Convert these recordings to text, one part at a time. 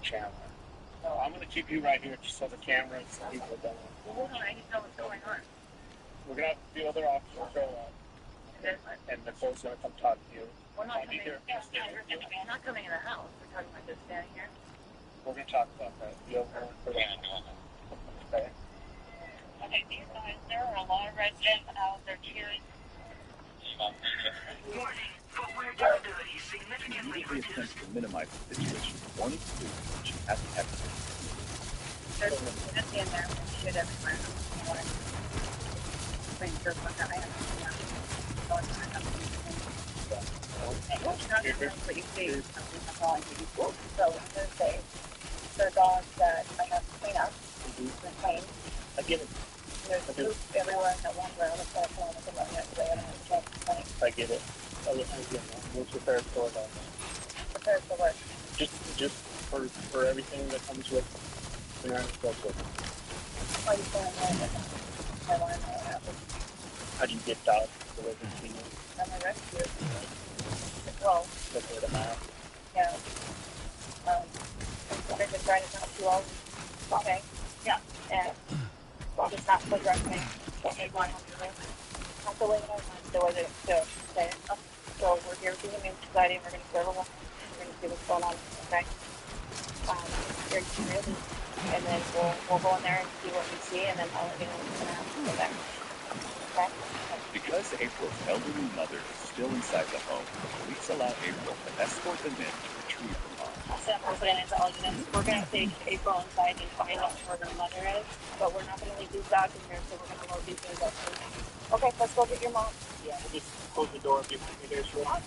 Chandler. No, I'm going to keep you right here just so the camera and people don't. Hold on, I need to know what's going on. We're going to have the other officer show up. And Nicole's going to come talk to you. We're not coming here. We're not coming in the house. We're talking about just standing here. We're going to talk about that. You'll go for that. Okay. Okay, these guys, there are a lot of residents out there cheering. Warning, footwear durability significantly reduced. To minimize the situation. One is which has to have There's nothing in there. Shit everywhere. Wait, there's one that I have to see now. What you see, that's all I need. So I'm going to say, there are dogs that I have to clean up and clean. I get it. There's poop everywhere that won't around the platform at the moment, so I don't have to clean. I get it. We'll prepare for that. Prepare for what? Just for everything that comes with the United States. Why are you saying that? I want to know what happens. How do you get dogs delivered to you? I'm a rescue. Well, Look at them out. yeah. They've been trying to talk to all. Okay. Yeah. And it's not so dressing. They want to do it. Not the way that I want the way that it's still. Okay. So we're here with the Humane Society and we're going to serve them. We're going to see what's going on. Okay. You're ready. And then we'll go in there and see what we see and then I'll let you know what's going to happen from there. Okay? Because April's elderly mother is still inside the home, the police allow April to escort them in to retrieve her mom. We're going to take April inside and find out where her mother is, but we're not going to leave these dogs in here, so we're going to load these things up. Okay, let's go get your mom. Yeah, we'll just close the door behind me there, sure. Up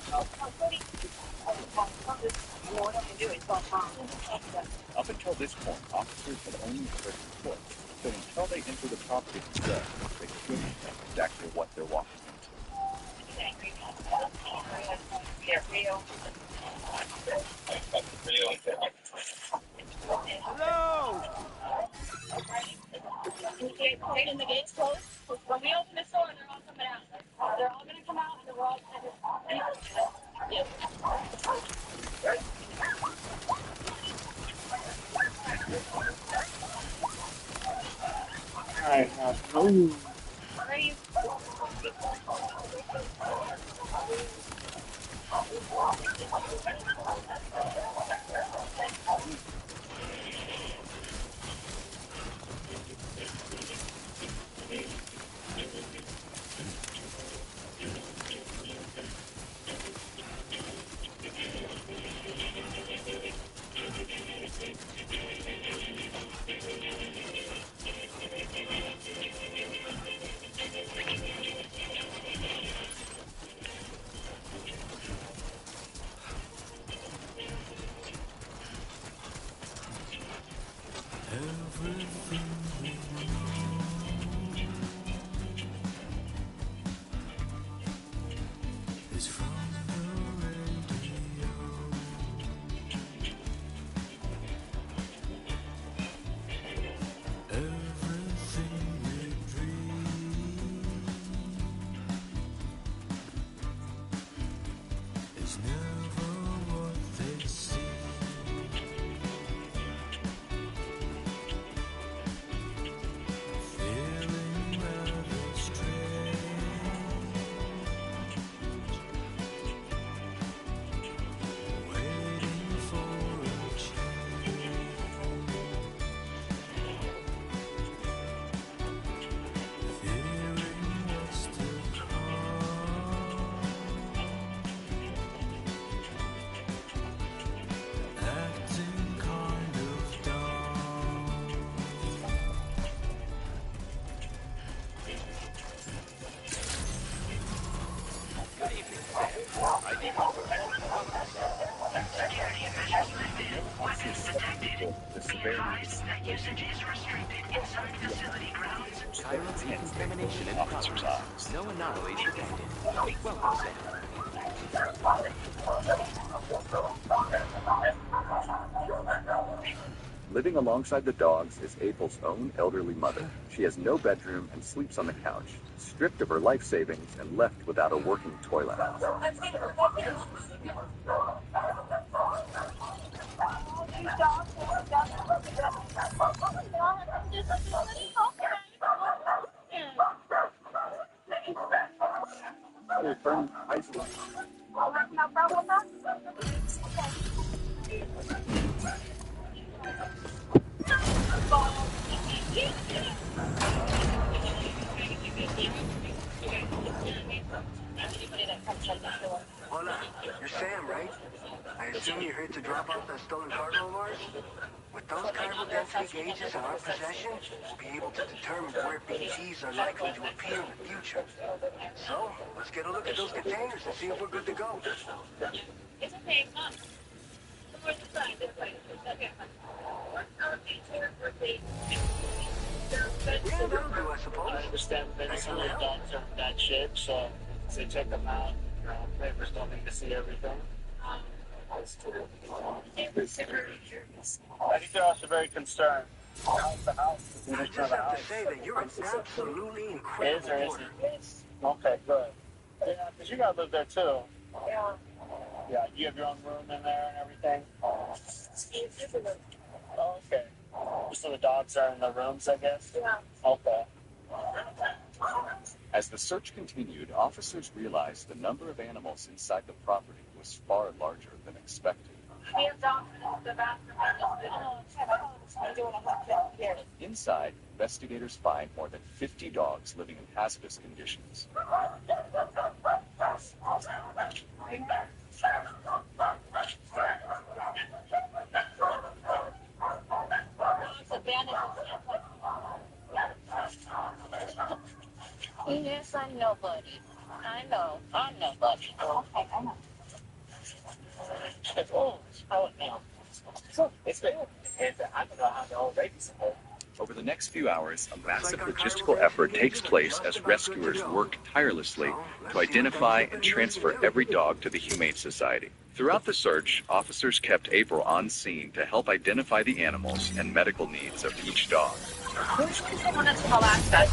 until this point, officers had only heard reports, so until they enter the property themselves, they couldn't know exactly what they're walking into. Hello! And the gate's closed. When we open the door, they're all coming out. They're all going to come out, and we're all going to... Yep. Alright, Where are you? Usage is restricted inside facility grounds. Chiral decontamination in officers' eyes. No anomalies detected. Welcome, Sam. Living alongside the dogs is April's own elderly mother. She has no bedroom and sleeps on the couch, stripped of her life savings and left without a working toilet. Hola, you're Sam, right? I assume you're here to drop off that stolen cargo of ours? With those cargo density gauges in our possession, we'll be able to determine where BTs are likely to appear in the future. So, let's get a look at those containers and see if we're good to go. It's okay, Mom. More the side, this way. Okay. Yeah, that'll do, I suppose. I understand maybe some of the dogs are in bad shape, so they check them out. Neighbors don't need to see everything. I think they're also very concerned. How's the house? I just have to say that you're in absolutely incredible order. Okay, good. Yeah, because you gotta live there too. Yeah. Yeah, you have your own room in there and everything. Oh, okay. So the dogs are in the rooms, I guess? Yeah. Okay. As the search continued, officers realized the number of animals inside the property was far larger than expected. We have dogs in the bathroom. Inside, investigators find more than 50 dogs living in hazardous conditions. Yes, I'm nobody. I know. I'm nobody. Okay, I know. Oh, no. It's been, I don't know how they're all ready. Over the next few hours, a massive logistical effort takes place as rescuers work tirelessly to identify and transfer every dog to the Humane Society. Throughout the search, officers kept April on scene to help identify the animals and medical needs of each dog. Who's the one that's from Alaska?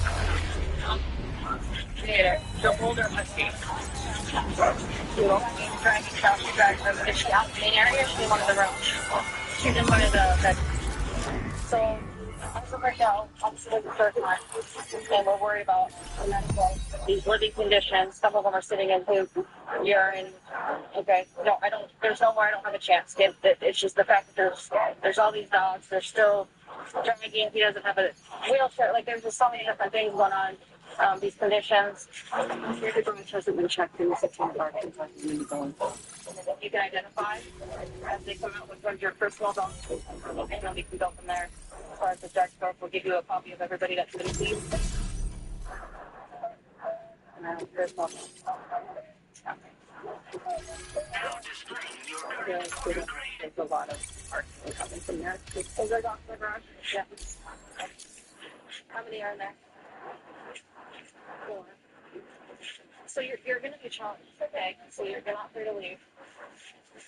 The older husky. She dragged her. Is she out in the main area or is she in one of the rooms? She's in one of the so as of right now, obviously the third one. And we're worried about the medical, these living conditions. Some of them are sitting in poop, urine. Okay. No, there's no more, I don't have a chance. It's just the fact that there's all these dogs, they're still dragging, he doesn't have a wheelchair, like there's just so many different things going on. These conditions. The garage hasn't been checked in the September. You can identify as they come out with one of your personal dogs, and then we can go from there. As far as the judge goes, we'll give you a copy of everybody that's been seen. There's one. There's a lot of art coming from there. Is there dogs in the garage? Yeah. How many are in there? 4. So you're going to be challenged, okay? So you're not free to leave.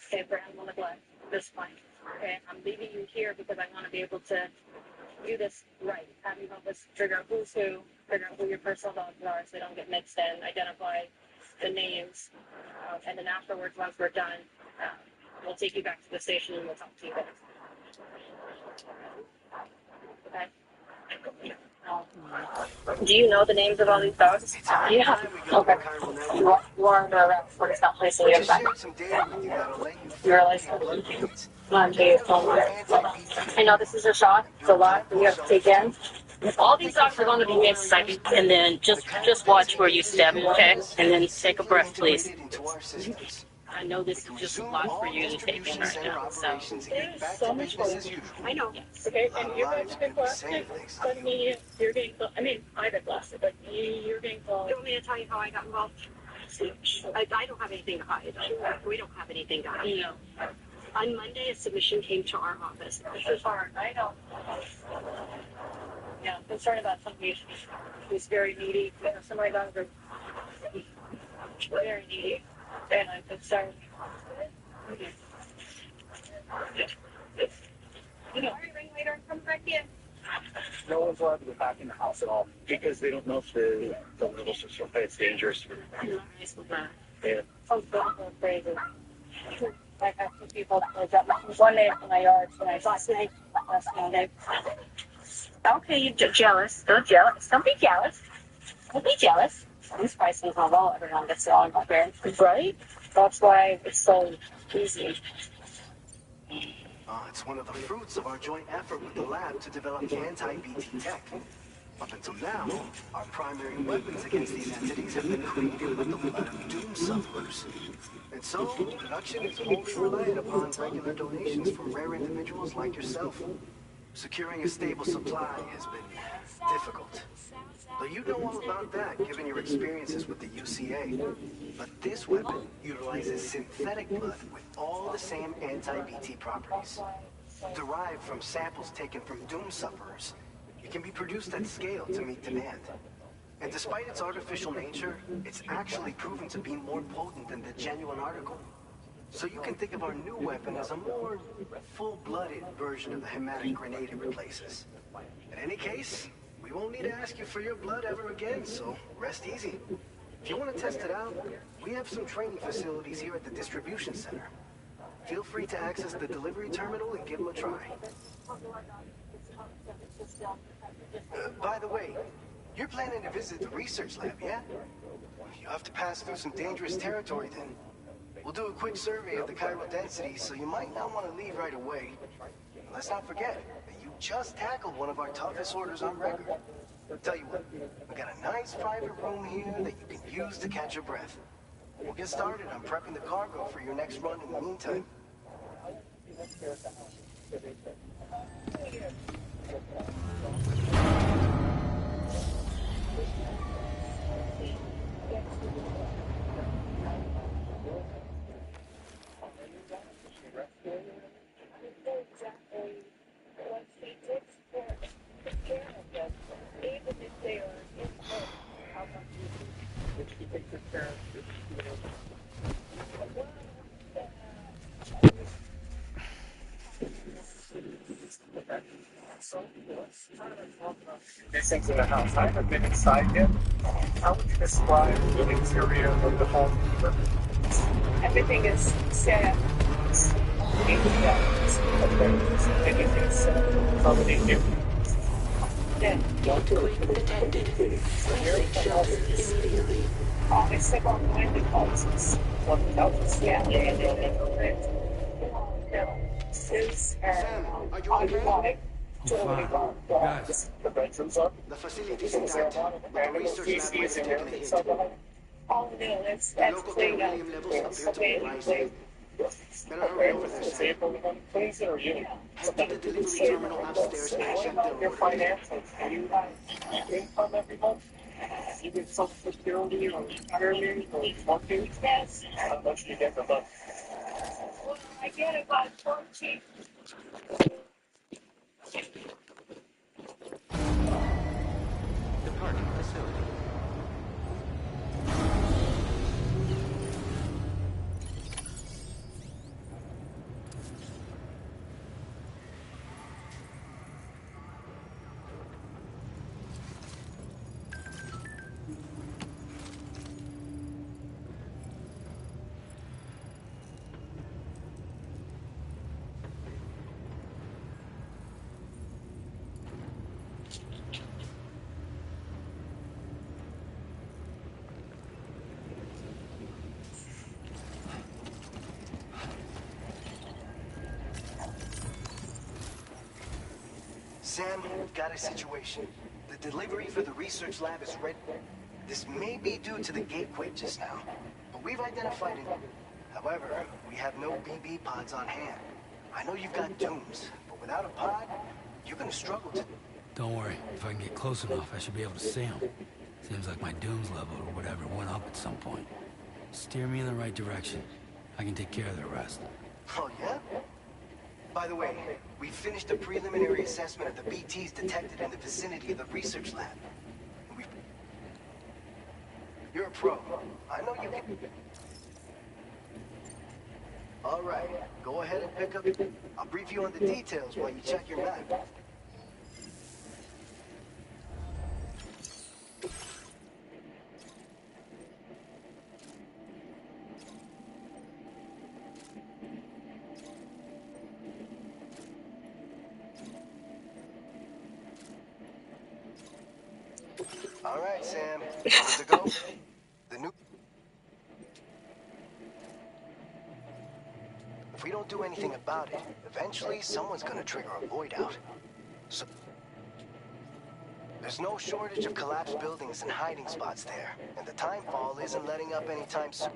Okay, for animal neglect at this point. Okay, I'm leaving you here because I want to be able to do this right. Have you help us figure out who's who, figure out who your personal dogs are so they don't get mixed in, identify the names, and then afterwards, once we're done, we'll take you back to the station and we'll talk to you guys. Okay? Do you know the names of all these dogs? Yeah. Okay. You are under arrest for not placing you back. You're a license. I know this is a shot. It's a lot that you have to take in. All these dogs are going to be mixed, and then just watch where you step, okay? And then take a breath, please. I know this is just a lot for you to take in right now, so. There's so much for you. I know. Okay, and you're going to get blasted. But me, you're getting, I got blasted, but you're getting called. You want me to tell you how I got involved? I don't have anything to hide. We don't have anything to hide. No. On Monday, a submission came to our office. This is hard. I know. Yeah, I'm concerned about somebody who's very needy. Some of my dogs are very needy. And I'm concerned. You know, ring later and come back in. No one's allowed to go back in the house at all because they don't know if the little sister it's dangerous. Yeah. I'm crazy. I have two people that live up one day from my yard tonight. Last night. Okay, you're jealous. Don't jealous. Don't be jealous. Don't be jealous. These prices are low. Everyone gets it on there. Right? That's why it's so easy. It's one of the fruits of our joint effort with the lab to develop anti-BT tech. Up until now, our primary weapons against these entities have been created with the blood of doom sufferers. And so, production is wholly reliant upon regular donations from rare individuals like yourself. Securing a stable supply has been difficult. Though you know all about that, given your experiences with the UCA. But this weapon utilizes synthetic blood with all the same anti-BT properties. Derived from samples taken from doom sufferers, it can be produced at scale to meet demand. And despite its artificial nature, it's actually proven to be more potent than the genuine article. So you can think of our new weapon as a more full-blooded version of the hematic grenade it replaces. In any case, we won't need to ask you for your blood ever again, so rest easy. If you want to test it out, we have some training facilities here at the distribution center. Feel free to access the delivery terminal and give them a try. By the way, you're planning to visit the research lab, yeah? You have to pass through some dangerous territory then. We'll do a quick survey of the chiral density, so you might not want to leave right away. Let's not forget that you just tackled one of our toughest orders on record. Tell you what, we got a nice private room here that you can use to catch your breath. We'll get started on prepping the cargo for your next run in the meantime. These things in the house. I haven't been inside yet. How would you describe the interior of the home? Everything is set up. Anything is accommodating you. Equipment detected. Basic shelters immediately. Except on the houses. Yeah, is Sam, are you okay? Guys, The bedrooms are. The facility's intact, but the research lab might have taken a hit. all new. It's The local thermalium levels appear to be rising. Better hurry over there, Sam. Head to the delivery terminal upstairs and check their Your order. finances. Do you income every month? You get Social Security or retirement or working? Yes. How much do you get per month? Well, I get about 14. Departing facility. Sam, we've got a situation. The delivery for the research lab is ready. This may be due to the gateway just now, but we've identified it. However, we have no BB pods on hand. I know you've got dooms, but without a pod, you're gonna struggle to... don't worry. If I can get close enough, I should be able to see them. Seems like my dooms level or whatever went up at some point. Steer me in the right direction. I can take care of the rest. Oh, yeah? By the way, we finished a preliminary assessment of the BTs detected in the vicinity of the research lab. You're a pro. I know you can... All right, go ahead and pick up... I'll brief you on the details while you check your map. All right, Sam. Good to go? The new... If we don't do anything about it, eventually someone's gonna trigger a void out. So... There's no shortage of collapsed buildings and hiding spots there, and the timefall isn't letting up anytime soon.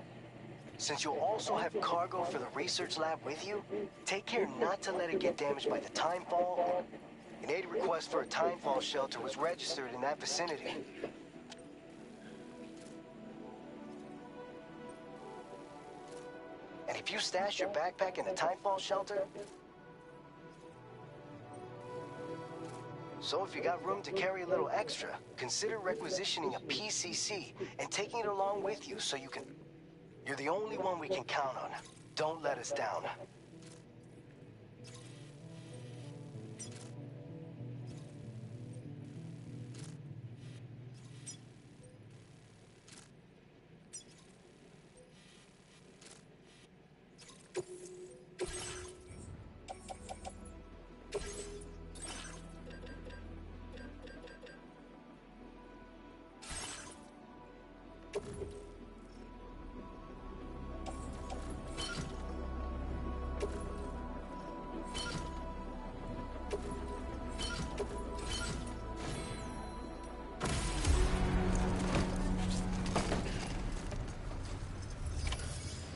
Since you'll also have cargo for the research lab with you, take care not to let it get damaged by the timefall. An aid request for a timefall shelter was registered in that vicinity. And if you stash your backpack in a timefall shelter... So if you got room to carry a little extra, consider requisitioning a PCC and taking it along with you so you can... You're the only one we can count on. Don't let us down.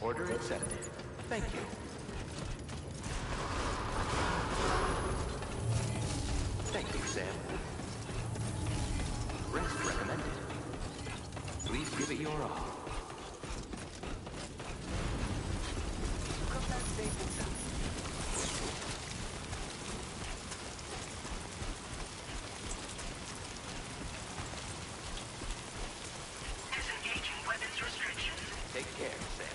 Order accepted. Thank you. Thank you, Sam. Rest recommended. Please give it your all. Come back safe and sound. Disengaging weapons restrictions. Take care, Sam.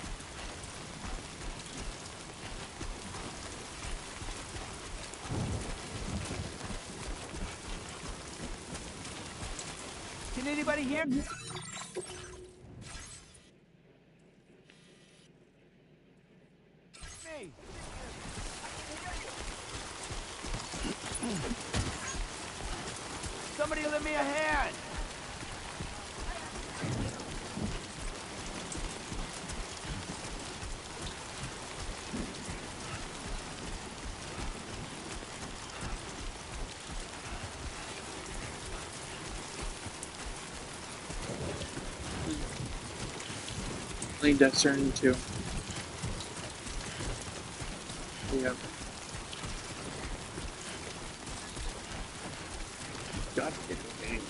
Can anybody hear me? Somebody lend me a hand! Playing Death Stranding 2. Yeah. God damn it.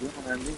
What do I mean?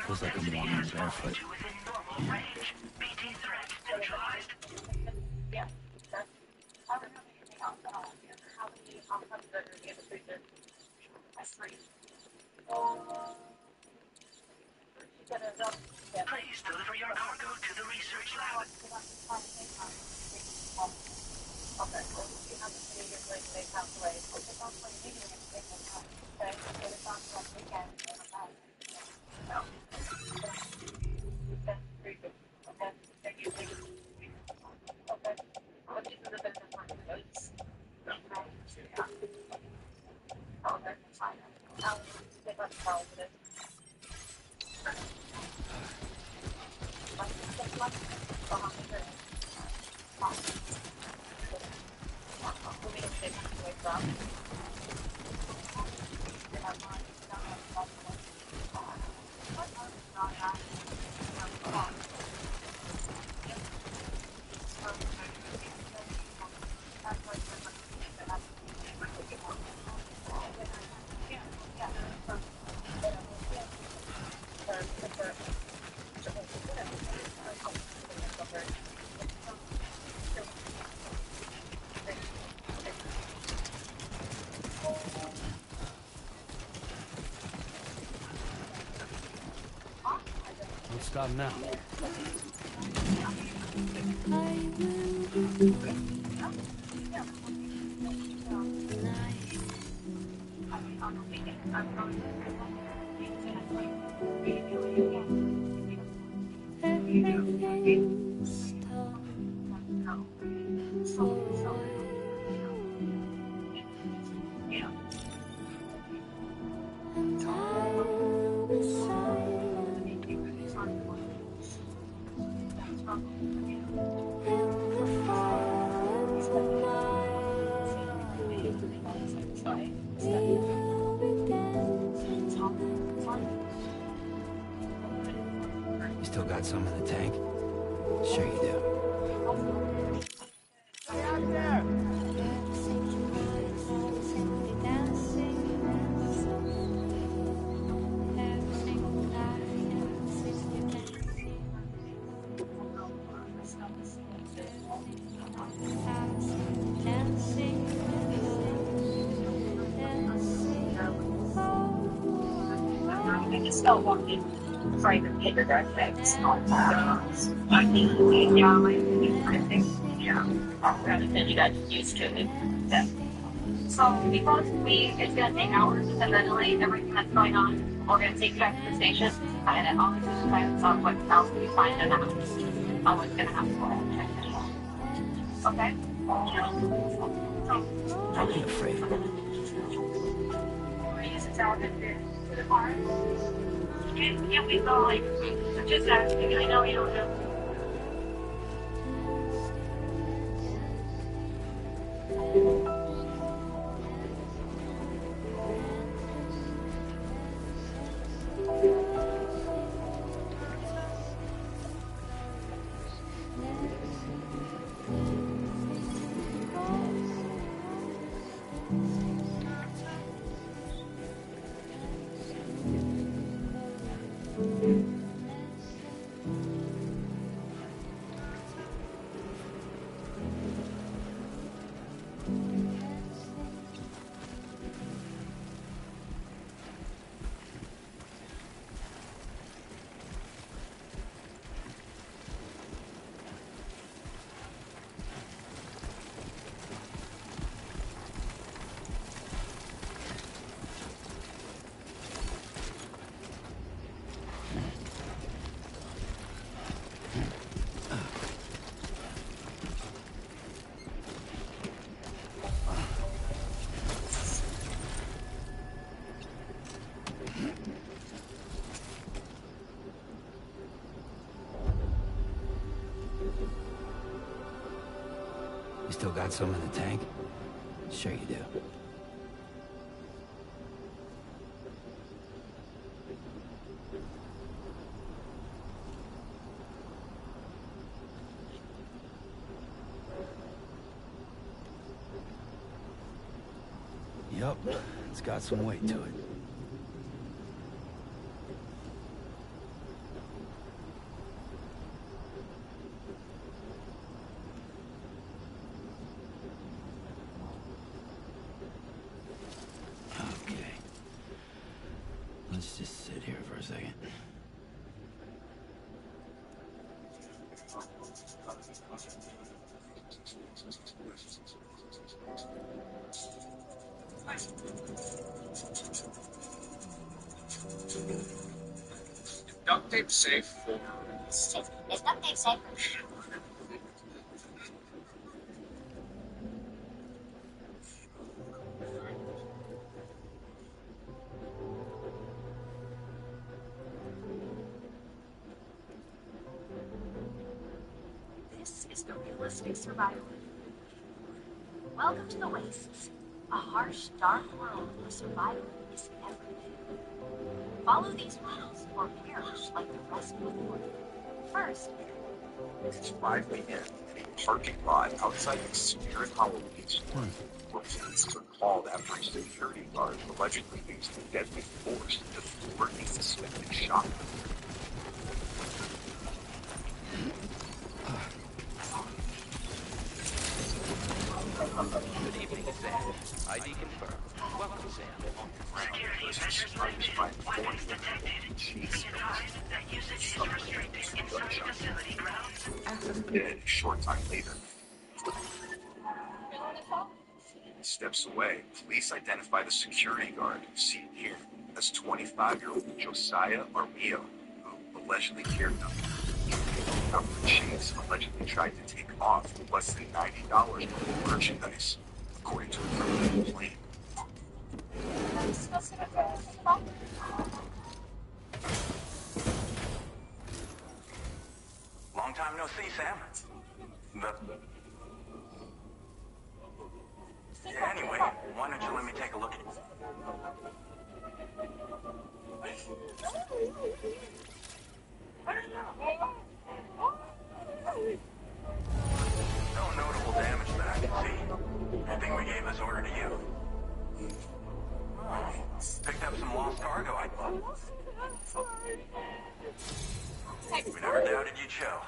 Feels like I'm walking barefoot. Within normal range. BT threat neutralized. Yeah, that's. I don't have anything else at all. How many hamburgers do you have to freezer? That's free. Please deliver your cargo to the research lab. Okay, so you have to pay your place, they calculate. It's on 20 million, they can cut. Okay, so it's on 1 weekend, they don't know. positive. Don't stop now. You still got some in the tank? Sure you do. Get out there! I can still walk in private paper bags. I think, yeah, I think, yeah, rather than you guys used to it. Yeah. So because it's gonna take hours to ventilate everything that's going on, we're gonna take you back to the station and then all the plans on what else we find in the house. I was gonna have to go and check it out. Okay? I ain't afraid. Use the television to the car. Yeah, we go like just asking. I know you don't know. You still got some in the tank? Sure you do. Yup, it's got some weight to it. Okay. Let's just sit here for a second. Duct tape safe for stuff. Is duct tape safe? the realistic survival. Welcome to the Wastes, a harsh, dark world where survival is everything. Follow these rules or perish like the rest of the world. First, It's 5 p.m. in a parking lot outside the Spirit Halloween store, where police are called after a security guard allegedly used deadly force to thwart a suspected shopper. Good evening, Sam. ID confirmed. Welcome, Sam. Security measures lifted. Weapons detected. Be advised that usage is restricted inside facility grounds. Dead a short time later. Steps away, police identify the security guard, seen here, as 25-year-old Josiah Armio, who allegedly carried them. After Chase allegedly tried to take off with less than $90 in merchandise, according to a criminal complaint. Long time no see, Sam. Yeah, anyway, why don't you let me take a look at it? No notable damage that I can see. I think we gave this order to you. Oh, picked up some lost cargo, I thought. We never doubted you'd show.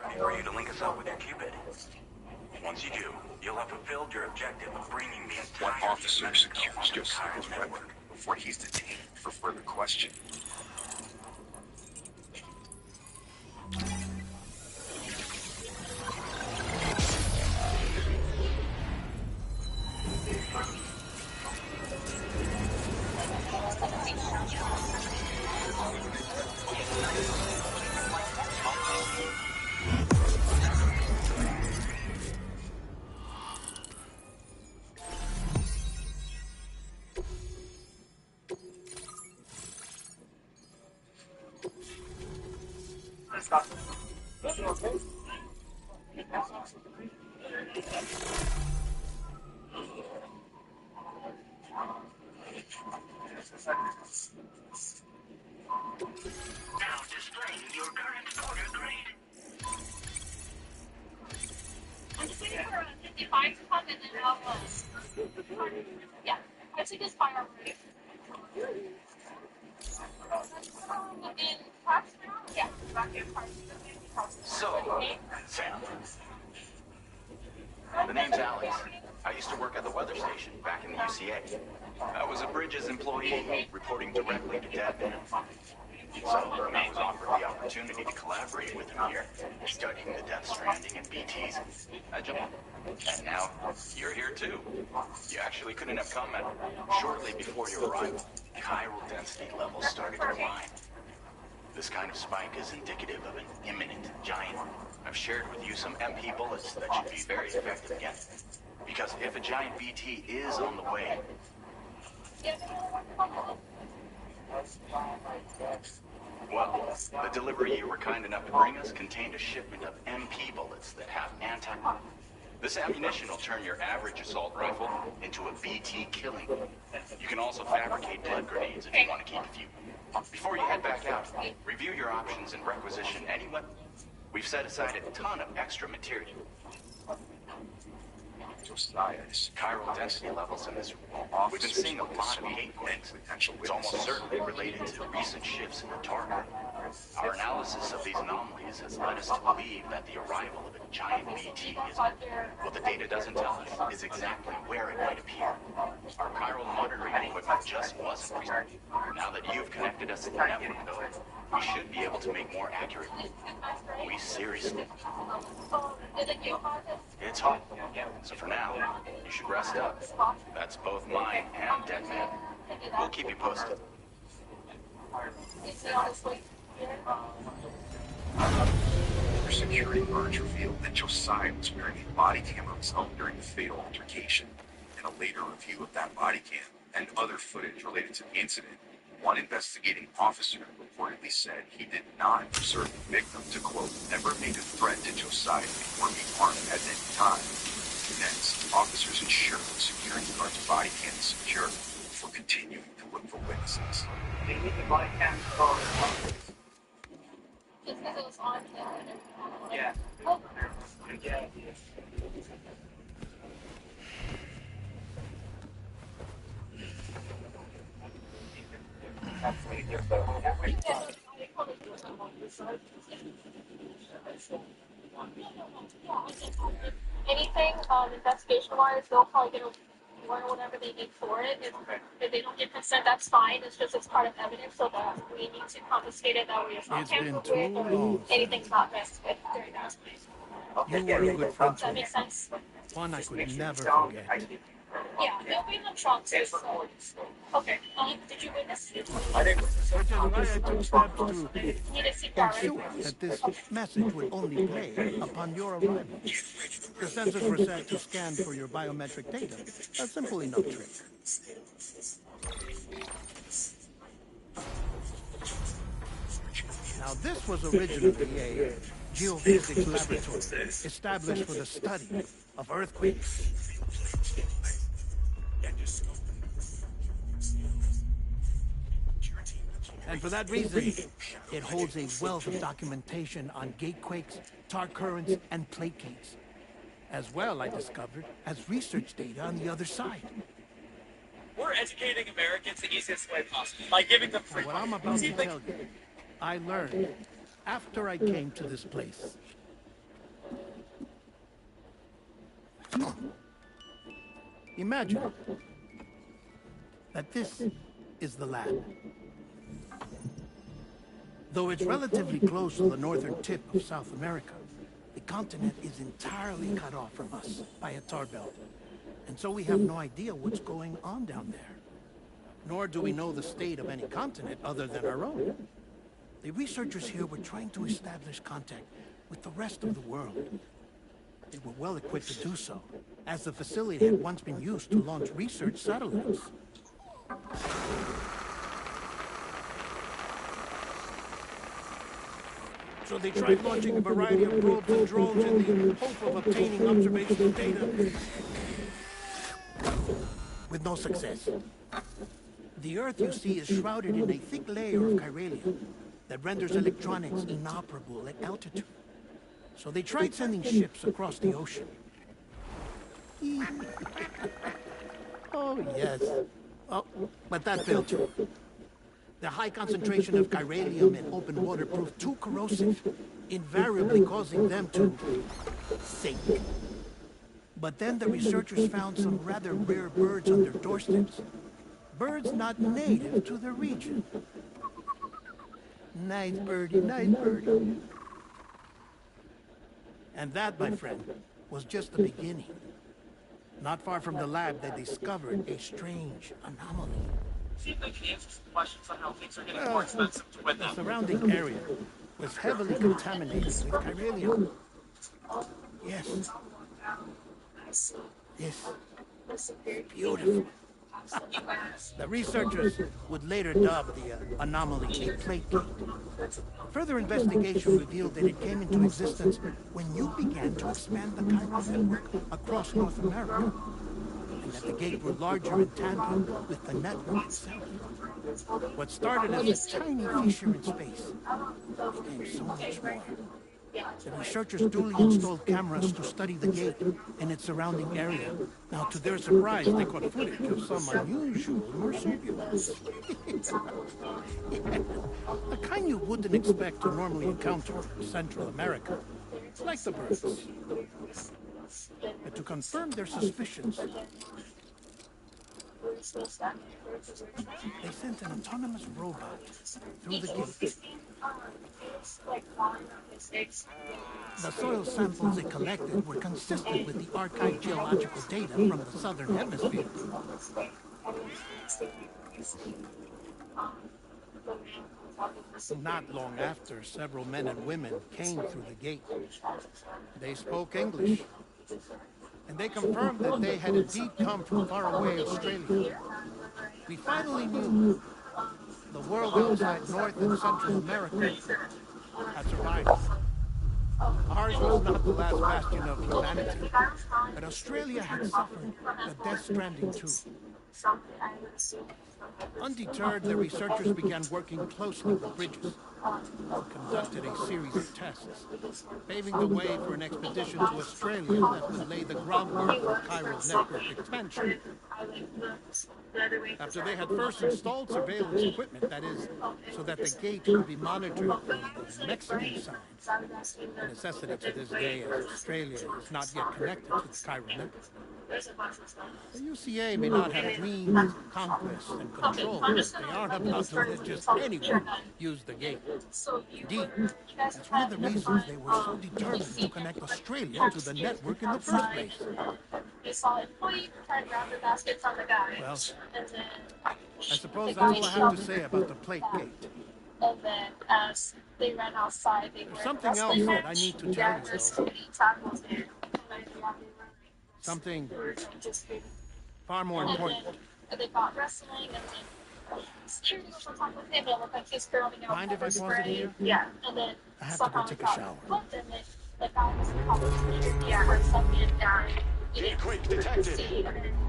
Ready for you to link us up with your Cupid. Once you do, you'll have fulfilled your objective of bringing the One entire officer secures Josiah's weapon before he's detained for further questioning. Now displaying your current order grade. I'm just waiting for 55 to come and then I'll, yeah, I took his fire already. And perhaps now? Yeah, back in parts. So, Sam. The name's Alex. I used to work at the weather station back in the UCA. I was a Bridges employee reporting directly to Deadman. So, when I was offered the opportunity to collaborate with him here, studying the Death Stranding and BTs, I jumped. And now, you're here too. You actually couldn't have come at shortly before your arrival. Chiral density levels started to climb. This kind of spike is indicative of an imminent giant. I've shared with you some MP bullets that should be very effective against it. Because if a giant BT is on the way, well, the delivery you were kind enough to bring us contained a shipment of MP bullets that have anti... This ammunition will turn your average assault rifle into a BT killing. You can also fabricate blood grenades if you want to keep a few. Before you head back out, review your options and requisition any weapon. We've set aside a ton of extra material. Josiah's Chiral density levels in this room. We've been seeing a lot of hate points. It's almost certainly related to recent shifts in the target. Our analysis of these anomalies has led us to believe that the arrival of a giant BT is... What the data doesn't tell us is exactly where it might appear. Our chiral monitoring equipment just wasn't recent. Now that you've connected us to the network, though, we should be able to make more accurate... We seriously... It's hot. So for now, you should rest up. That's both mine and Deadman. We'll keep you posted. Your security guards revealed that Josiah was wearing a body cam of himself during the fatal altercation. In a later review of that body cam and other footage related to the incident, One investigating officer reportedly said he did not observe the victim to, quote, never made a threat to Josiah or be harmed at any time. Next, officers ensured the security guard's body cam is secure before continuing to look for witnesses. They need the body cam for Just because it was on him and everything. yeah. Oh. Yeah. Anything investigation-wise, they'll probably get a warrant or whatever they need for it. If they don't get consent, that's fine. It's just it's part of evidence, so that we need to confiscate it. That way it's not tampered with or anything's not messed with during that. You were a good friend Does to that me. make sense? One I could never forget. Yeah, they'll be in the trunk too. So. Okay. Did you witness it? I didn't. Which is why I took steps to Need a CPR, ensure right? that this message would only play upon your arrival. The sensors were set to scan for your biometric data. A simple enough trick. Now, this was originally a geophysics laboratory established for the study of earthquakes. And for that reason, it holds a wealth of documentation on gatequakes, tar currents, and plate gates. As well, I discovered, as research data on the other side. We're educating Americans the easiest way possible by giving them free What I'm about to tell you, I learned after I came to this place. Imagine that this is the lab. Though it's relatively close to the northern tip of South America, the continent is entirely cut off from us by a tar belt. And so we have no idea what's going on down there. Nor do we know the state of any continent other than our own. The researchers here were trying to establish contact with the rest of the world. They were well equipped to do so, as the facility had once been used to launch research satellites. So they tried launching a variety of probes and drones in the hope of obtaining observational data. With no success. The Earth, you see, is shrouded in a thick layer of chiralium that renders electronics inoperable at altitude. So they tried sending ships across the ocean. Oh, yes. Oh, but that failed too. The high concentration of chiralium in open water proved too corrosive, invariably causing them to sink. But then the researchers found some rather rare birds on their doorsteps. Birds not native to the region. Nice birdie, nice birdie. And that, my friend, was just the beginning. Not far from the lab, they discovered a strange anomaly. See if they can answer some questions on how things are getting more expensive to win The them. surrounding area was heavily contaminated with chiralium. Yes. Yes. Beautiful. The researchers would later dub the anomaly a plate gate. Further investigation revealed that it came into existence when you began to expand the chiral network across North America, and that the gate grew larger in tandem with the network itself. What started as a tiny fissure in space became so much more. The researchers duly installed cameras to study the gate and its surrounding area. Now, to their surprise, they caught footage of some unusual marsupials. The kind you wouldn't expect to normally encounter in Central America, like the birds. But to confirm their suspicions, they sent an autonomous robot through the gate. The soil samples it collected were consistent with the archived geological data from the southern hemisphere. Not long after, several men and women came through the gate. They spoke English, and they confirmed that they had indeed come from faraway Australia. We finally knew The world outside North and Central America had survived. Ours was not the last bastion of humanity, but Australia had suffered the Death Stranding too. Undeterred, the researchers began working closely with Bridges and conducted a series of tests, paving the way for an expedition to Australia that would lay the groundwork for Cairo's network expansion. After they had first installed surveillance equipment, that is, so that the gate could be monitored from the Mexican side, a necessity to this day as Australia is not yet connected to the Cairo network. The UCA may not have dreams of conquest and control, but they aren't about to let just anyone use the gate. Indeed, that's one of the reasons they were so determined to connect Australia to the network in the first place. Well, I suppose that's all I have to say about the plate gate. And then as they ran outside, they There's something else that I need to tell you, though. Something far more important. They got wrestling, and then security was on top of him, and it looked like he was throwing out Mind if I pause it here? Yeah, and then I have to go take a shower. And then the guy was on top of security, heard something, Be quick, detected!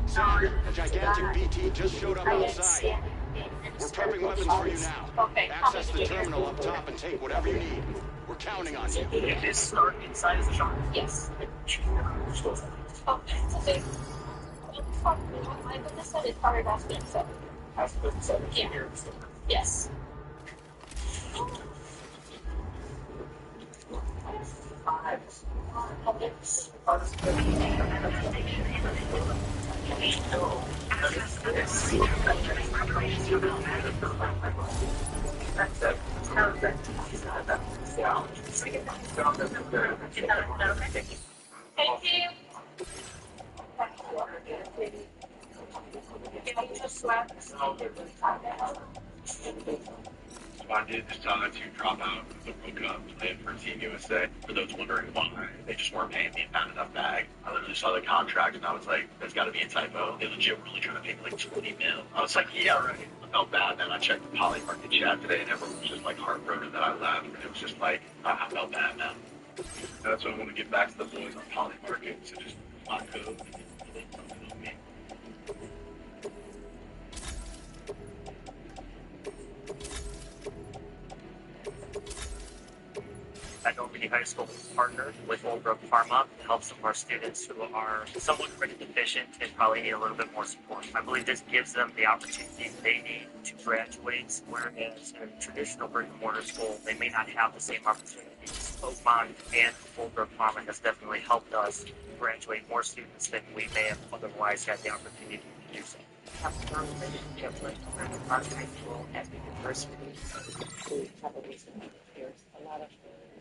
Sam, a gigantic BT just showed up outside. We're prepping weapons for you now. Okay. Access the terminal up top and take whatever you need. We're counting on you. If this start inside is a shot. Yes. Okay, so they... My goodness said it started asking so. Yeah. Yes. Thank you. I did decide to drop out of the World Cup playing for Team USA. For those wondering why, they just weren't paying me not enough bag. I literally saw the contract and I was like, there's got to be a typo. They legit were really trying to pay me like 20 mil. I was like, yeah, right. I felt bad. Then I checked the Poly Market chat today and everyone was just like heartbroken that I left. And it was just like, I felt bad, man. And that's why I want to get back to the boys on Poly Market to just not go. At Normandy High School, we partnered with Oldbrook Pharma to help some of our students who are somewhat credit deficient and probably need a little bit more support. I believe this gives them the opportunity they need to graduate, whereas in a traditional brick-and-mortar school, they may not have the same opportunities. Oakmont and Oldbrook Pharma has definitely helped us graduate more students than we may have otherwise had the opportunity to do so. Have a strong relationship with our high school at the university. We have a recent experience a lot of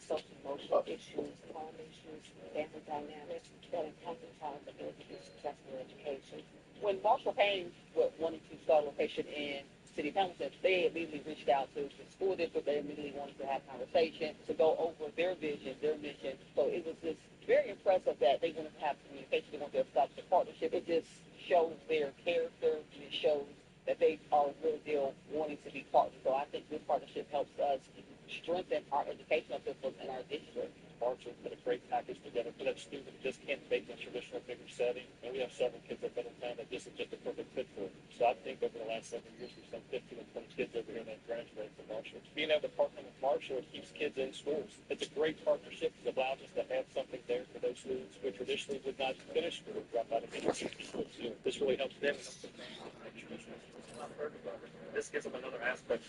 social emotional issues, home issues, family dynamics that encounter child's ability to successful education. When Marshall Haynes wanted to start a location in City of Hamilton, they immediately reached out to the school district. They immediately wanted to have conversation to go over their vision, their mission. So it was just very impressive that they wanted to have communication. They wanted to establish a partnership. It just shows their character, and it shows that they are real deal wanting to be partners. So I think this partnership helps us strengthen our educational systems in our district. Marshall put a great package together for that student that just can't make the traditional bigger setting. And we have several kids that have been in town that this is just a perfect fit for. So I think over the last several years, we've sent 15 to 20 kids over here that graduate from Marshall. Being able to partner with Marshall, it keeps kids in schools. It's a great partnership. It allows us to have something there for those students who traditionally would not finish school, drop out of industry schools. You know, this really helps them. This gives them another aspect.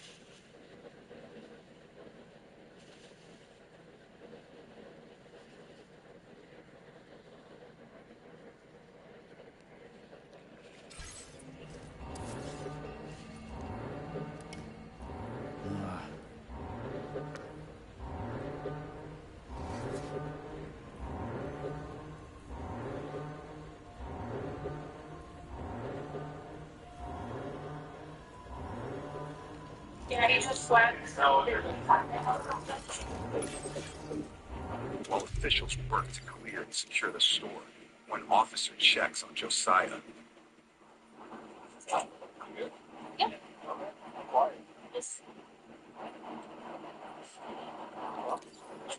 Yeah, he just sweat. While officials work to clear and secure the store, one officer checks on Josiah. Yeah. this.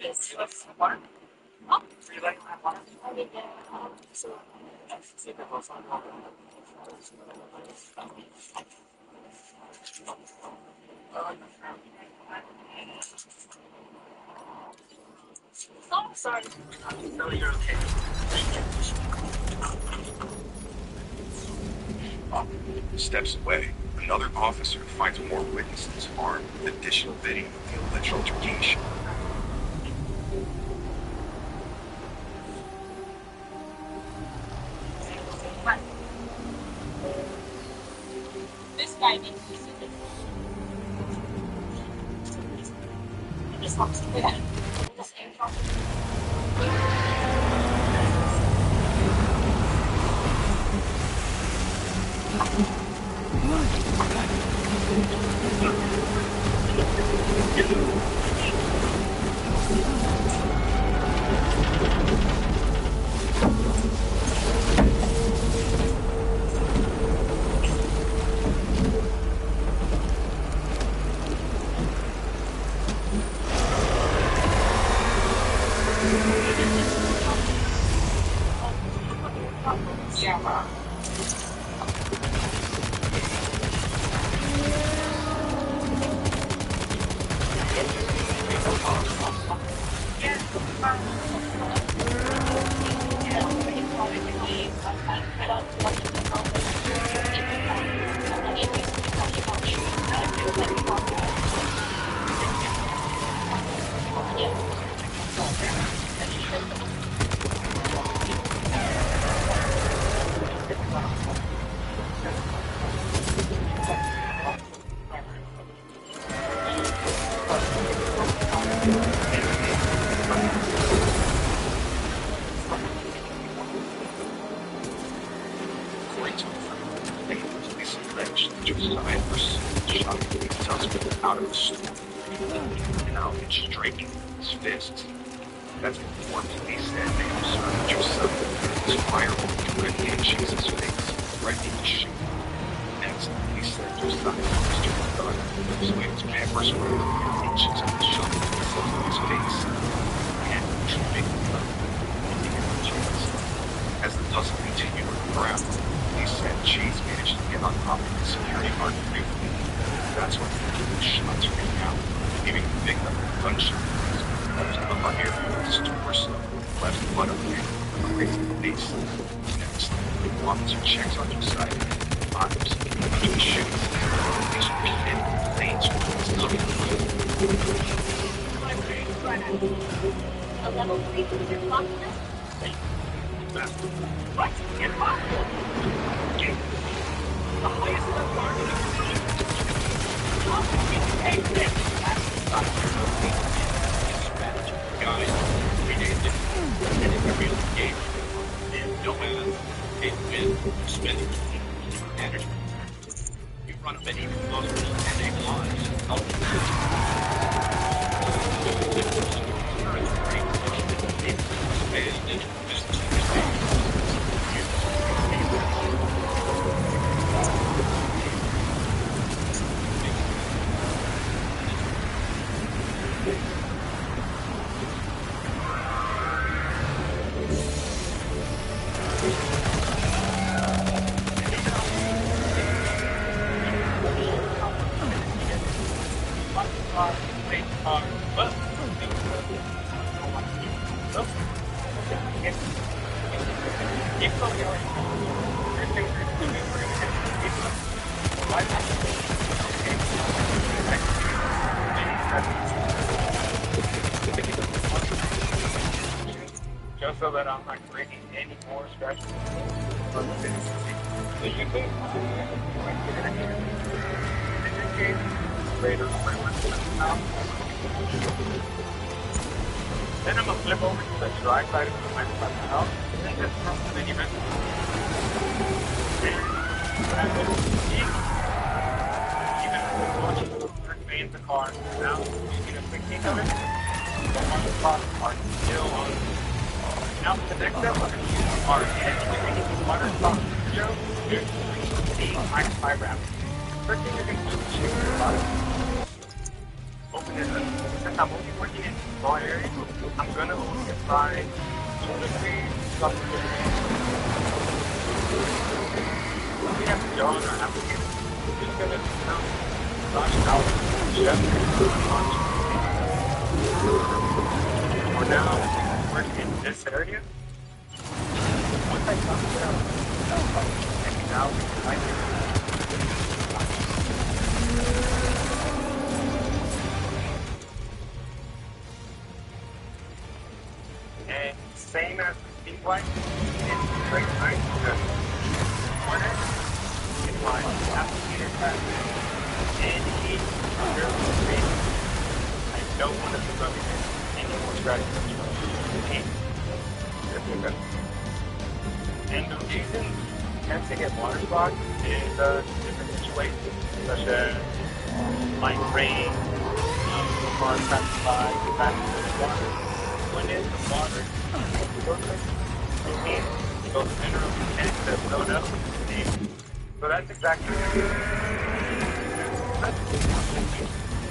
This water? Oh, do you like that water? I mean, yeah. So, see if it goes on. Oh, sorry. No, you're okay. Steps away, another officer finds more witnesses armed with additional video of the alleged altercation. This guy needs to see it. He just wants to do that. Out of the store, and now it's striking his fists. That's before police said they observed Josiah was firing directly at Jesus' face, threatening to shoot. Next, police said Josiah was to the gun, swinging his pepper spray inches of the shoulder in his face, and shooting the chase. As the tussle continued on the ground, police said Chase managed to get on top of the security guard briefly. That's when the shots rang out, giving the victim a gunshot wounds to the air from his torso, left blood on the crazy face. Next, the officer checks on Josiah and fires after the shooting. These repeated complaints from his stomach. A level 3 cruiser clockness? What? Impossible! The highest level Guys, we named it. And it's a real game. And no man, it win, spending energy. We run a many closer and a lives. Just so that I'm not creating any more scratches. Then I'm gonna flip over to the dry side of the house. And just from the minivan. Watching the car. Now you get a quick peek of it. On the part still on. Now the next step, we're going to use our water soft Joe to the high wrap. First thing you're going to do is shake your bottom. happen is that since I'm only working in a small area, I'm gonna only apply 2 to 3 supplements. When we have to go on our applicant, we're just gonna rush out just for now, I work in this area. Once I come down, checking out, I can. And same as the speed line, it's very nice to support it. It's like applicator has any zero space. I don't want to be rubbing it any more scratches. And the reason you tend to get water clogged is different situations, such as like rain, cars passing by, water. When it's the water, it means those minerals tend to build up. So that's exactly what it is.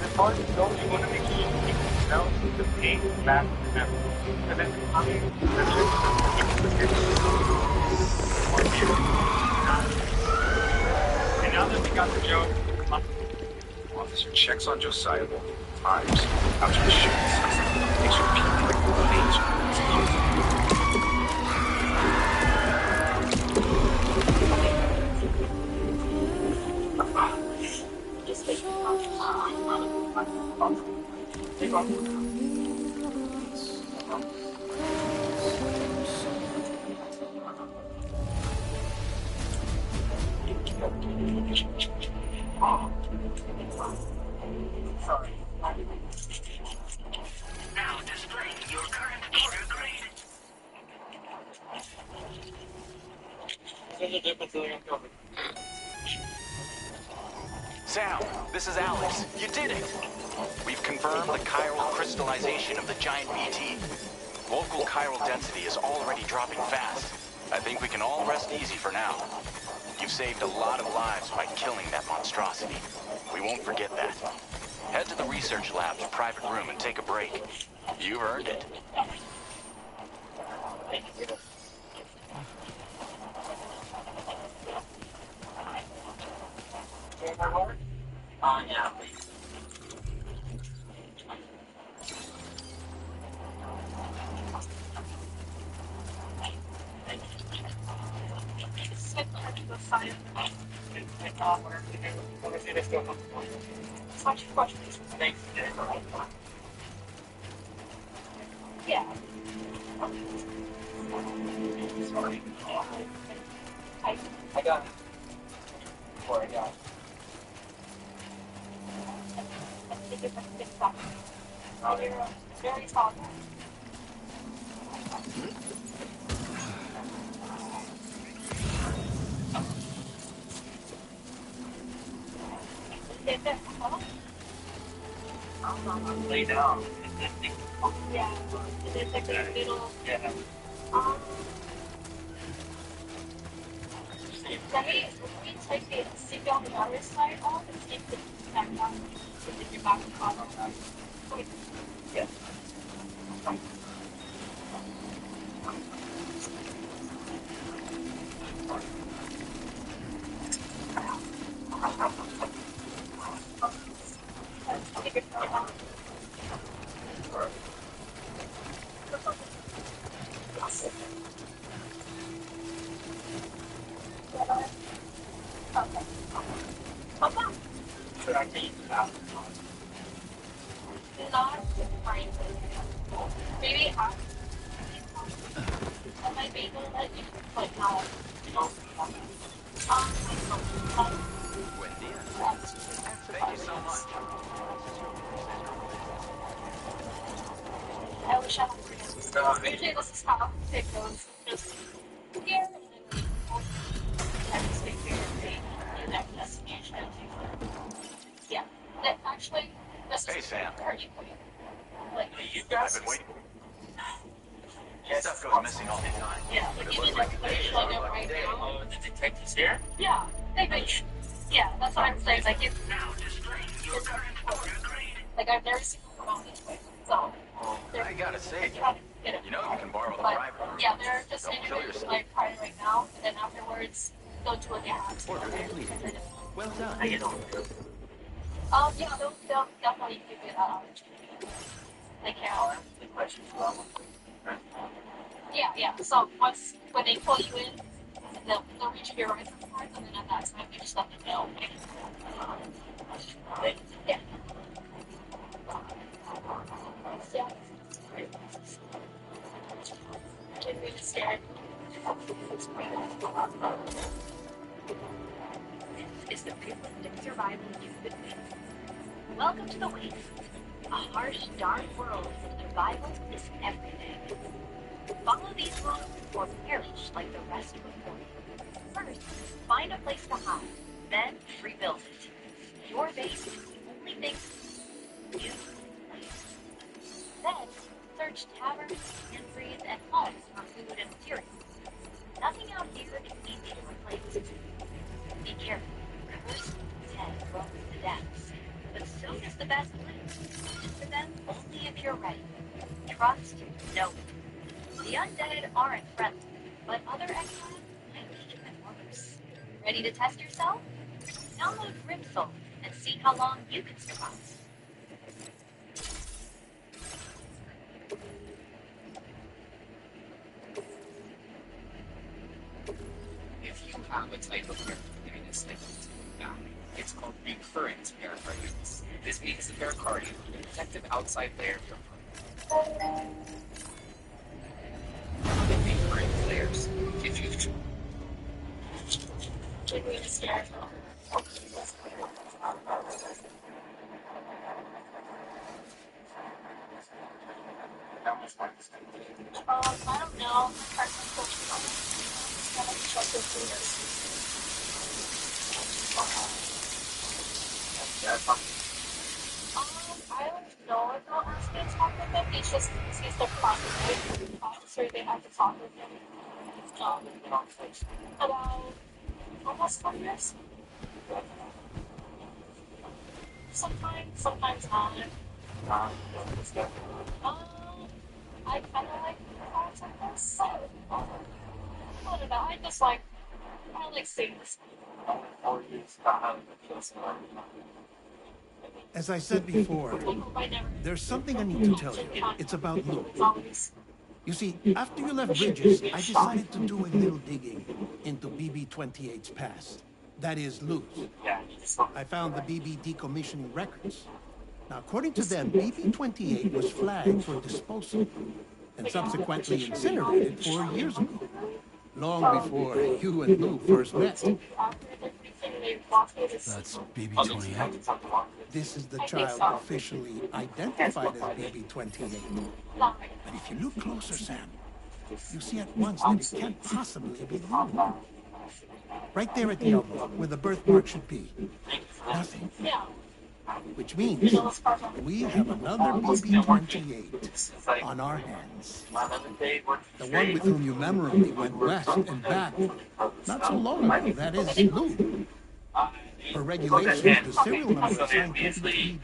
As far as it goes, you want to make sure you can smell the paint fast enough. And then coming to the and now that we got the joke, Officer checks on Josiah multiple times after the shooting. Takes repeat like grenades. Just take sorry. Now display your current order grade. There's a difference in the cover. Sam, this is Alex. You did it! We've confirmed the chiral crystallization of the giant BT. Local chiral density is already dropping fast. I think we can all rest easy for now. You've saved a lot of lives by killing that monstrosity. We won't forget that. Head to the research lab's private room and take a break. You've earned it. Yeah, please. Thanks. Yeah. Sorry. I got it. Before I got it. Oh, yeah. Very tall. Lay down. Yeah. It's like a little. Yeah. Let me take the seat on the other side off and take the back on. So that your back on. Yeah. Maybe I might be able to let you put how Thank you so much. I wish I had usually this is how it goes. Just here and then I just make here and that investigation. Yeah. That actually this Hey, is Sam. pretty like You guys I've been waiting. Stuff goes missing all the time. yeah, like even if they show them right now. Oh, the detectives here? Yeah. They make yeah, that's what I'm saying. Like if Now display your current order grade. Like, I've never seen them come out this way. So, I gotta say, you know you can borrow the but, private room. yeah, they're just Don't in kill it, yourself. like, crying right now, and then afterwards, go to a gas. Order complete. Well done. Yeah, they'll definitely give you that opportunity. They can. Yeah. So when they pull you in, they'll reach for your license card, and then at that time, you just let them know. Yeah. Yeah. Can we just stare? Is the realistic survival you've been waiting for. Welcome to the wait. A harsh, dark world where survival is everything. Follow these rules or perish like the rest of the world. First, find a place to hide, then rebuild it. Your base is the only thing you play. Then, search taverns, pantries, and homes for food and materials. Nothing out here is easy to replace. Be careful. Cursed dead roam the depths, but so does the best loot. Enter them only if you're ready. Trust no one. The undead aren't friendly, but other exiles might be even worse. Ready to test yourself? Download Grimsoul and see how long you can survive. If you have a type of paracarditis that needs to be found, it's called recurrent pericarditis. This means the pericardium, the protective outside layer of your heart. The recurrent layers give you I don't know. My I don't know if they'll ask me to talk with him. He's the primary officer. They have to talk with him. About almost 4 years. Sometimes not. I kind of like parts like this. I don't know. I like seeing this. As I said before, there's something I need to tell you. It's about loot. You see, after you left Bridges, I decided to do a little digging into BB-28's past. That is, loot. I found the BB decommissioning records. Now, according to them, BB-28 was flagged for disposal and subsequently incinerated 4 years ago, long before you and Lou first met. That's BB-28. This is the child officially identified as BB-28. But if you look closer, Sam, you see at once that it can't possibly be Lou. Right there at the elbow, where the birthmark should be. Nothing. Which means we have another BB-28 on our hands. The one with whom you memorably went west and back not so long ago, that is Lou. Per regulations, the serial number assigned to BB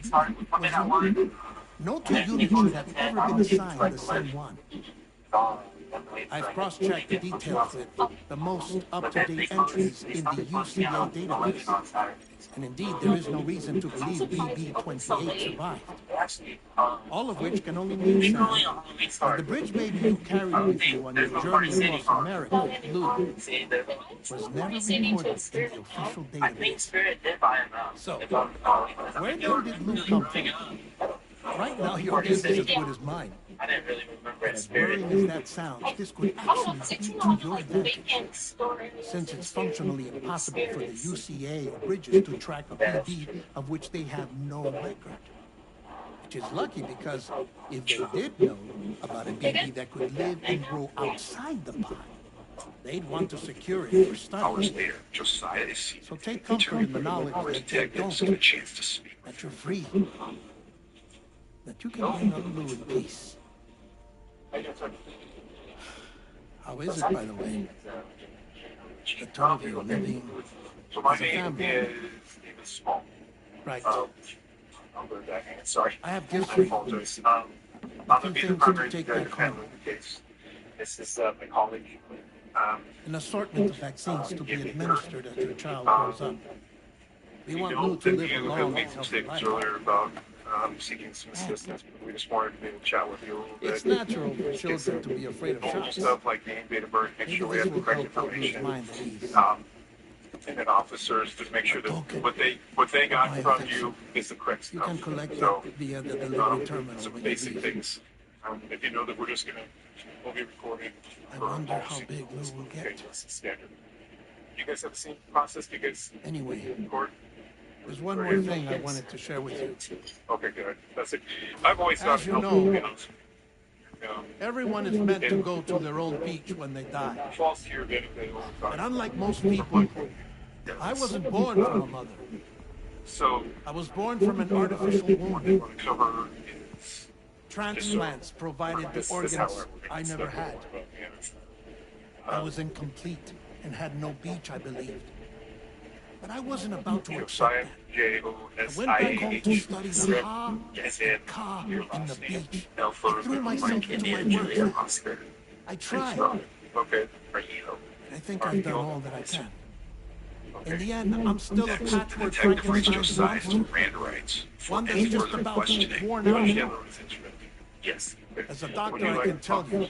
was unique. No two units should have ever been assigned the same one. I've cross-checked the details with the most up-to-date entries in the UCA database. And indeed, there is no reason to believe BB-28 survived. All of which can only mean that the bridge baby you carried with you on your journey across America, Lou, was never recorded in the official database. So, where then did Lou come from? Right now, your guess is as good as mine. As worrying as that sounds, this could actually be to your advantage, since it's functionally impossible for the UCA or Bridges to track a BB of which they have no record. Which is lucky, because if they did know about a BB that could live and grow outside the pod, they'd want to secure it for study. Hours later, Josiah is seated. So take comfort in the knowledge that they don't, A chance to speak. that you're free, that you can bring up Lou in peace. How is it, by the way? The two of you living as a family. Small. Right. I'll go to that hand. Sorry. I have gifts I for you. apologize. I I'm think going to be the things primary should take guy that calm. handling the case. This is my colleague. An assortment of vaccines to be administered as your child grows up. We want know Lou to that live a you long had and made some healthy statements life. earlier about seeking some assistance, but we just wanted to be able to chat with you a little bit. It's natural for children to be afraid of Normal shots. stuff like name, date of birth, make Maybe sure we this have the will correct help put Lou's information. mind at ease. And then officers to make sure that what they got from you is the correct stuff. You can collect So, it via the delivery terminal some when you basic leave. things. If you know that we'll be recording. I wonder how big Lou will get. Okay, that's the standard. You guys have the same process? Do you guys Anyway, record? there's one more thing I wanted to share with you. Okay, good. That's it. I've always As thought you know, everyone is meant to and go to their own beach when they die. false to your benefit all the But time. unlike most people, I wasn't born from a mother. So I was born from an artificial what they womb. want to cover is Transplants provided the this organs how we're I never stuff had. about the energy. I was incomplete and had no beach, I believed. But I wasn't about to accept Josiah, that. I went back home to study the Ha and Ka in the beach. I threw myself into my work. I tried. Okay. I think I've done all that I can. In the end, I'm still a patchwork Detective Frankenstein's Josiah to monster. Miranda rights. One that's Any just further about to be questioning? worn out. Yes. As a doctor, I can tell you,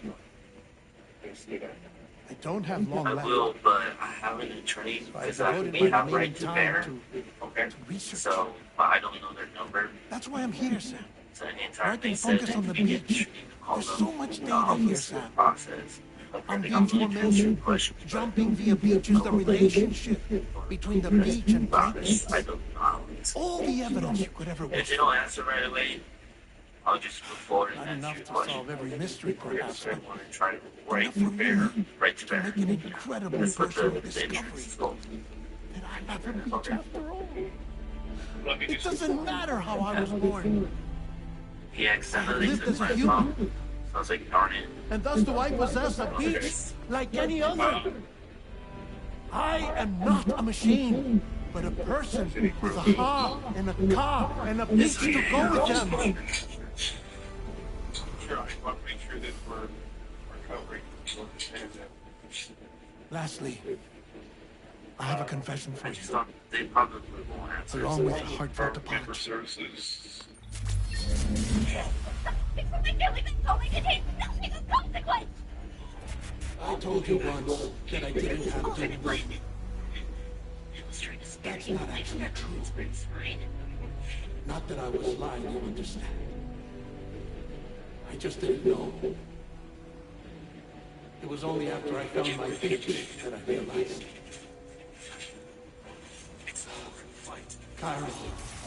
I don't have long I left. will, but I have an attorney So I because devoted we my have remaining right to bear. time to research. So, but I don't know their number. That's why I'm here, Sam. So Where I anytime can they said focus that on the you need beach. to call There's them so much in the data here, office Sam. process. On beach formation, jumping via beaches, the relationship between the beach and plates. I don't know. All the evidence you could ever If wish they don't answer right away, I'll just move forward Not and enough answer to your question. solve every mystery, perhaps, but I want to try to enough for me right to to bear. make an incredible That's what personal the discovery interest goal. that I have a beach after all. It doesn't matter how I was born, He accidentally lived took as a my human. phone. So I was like, darn it. and thus do I possess a beach like any other. I am not a machine, but a person with a Ha and a Ka and a beach to go with them. Sure, I want to make sure that we're covering people understand that. Lastly, I have a confession for I you, just thought they probably won't answer. along with a heartfelt Member apology. services. I told you once that I didn't have to. That's not actually true. Not that I was lying, you understand. I just didn't know. It was only after I found my beach that I realized. Chiron,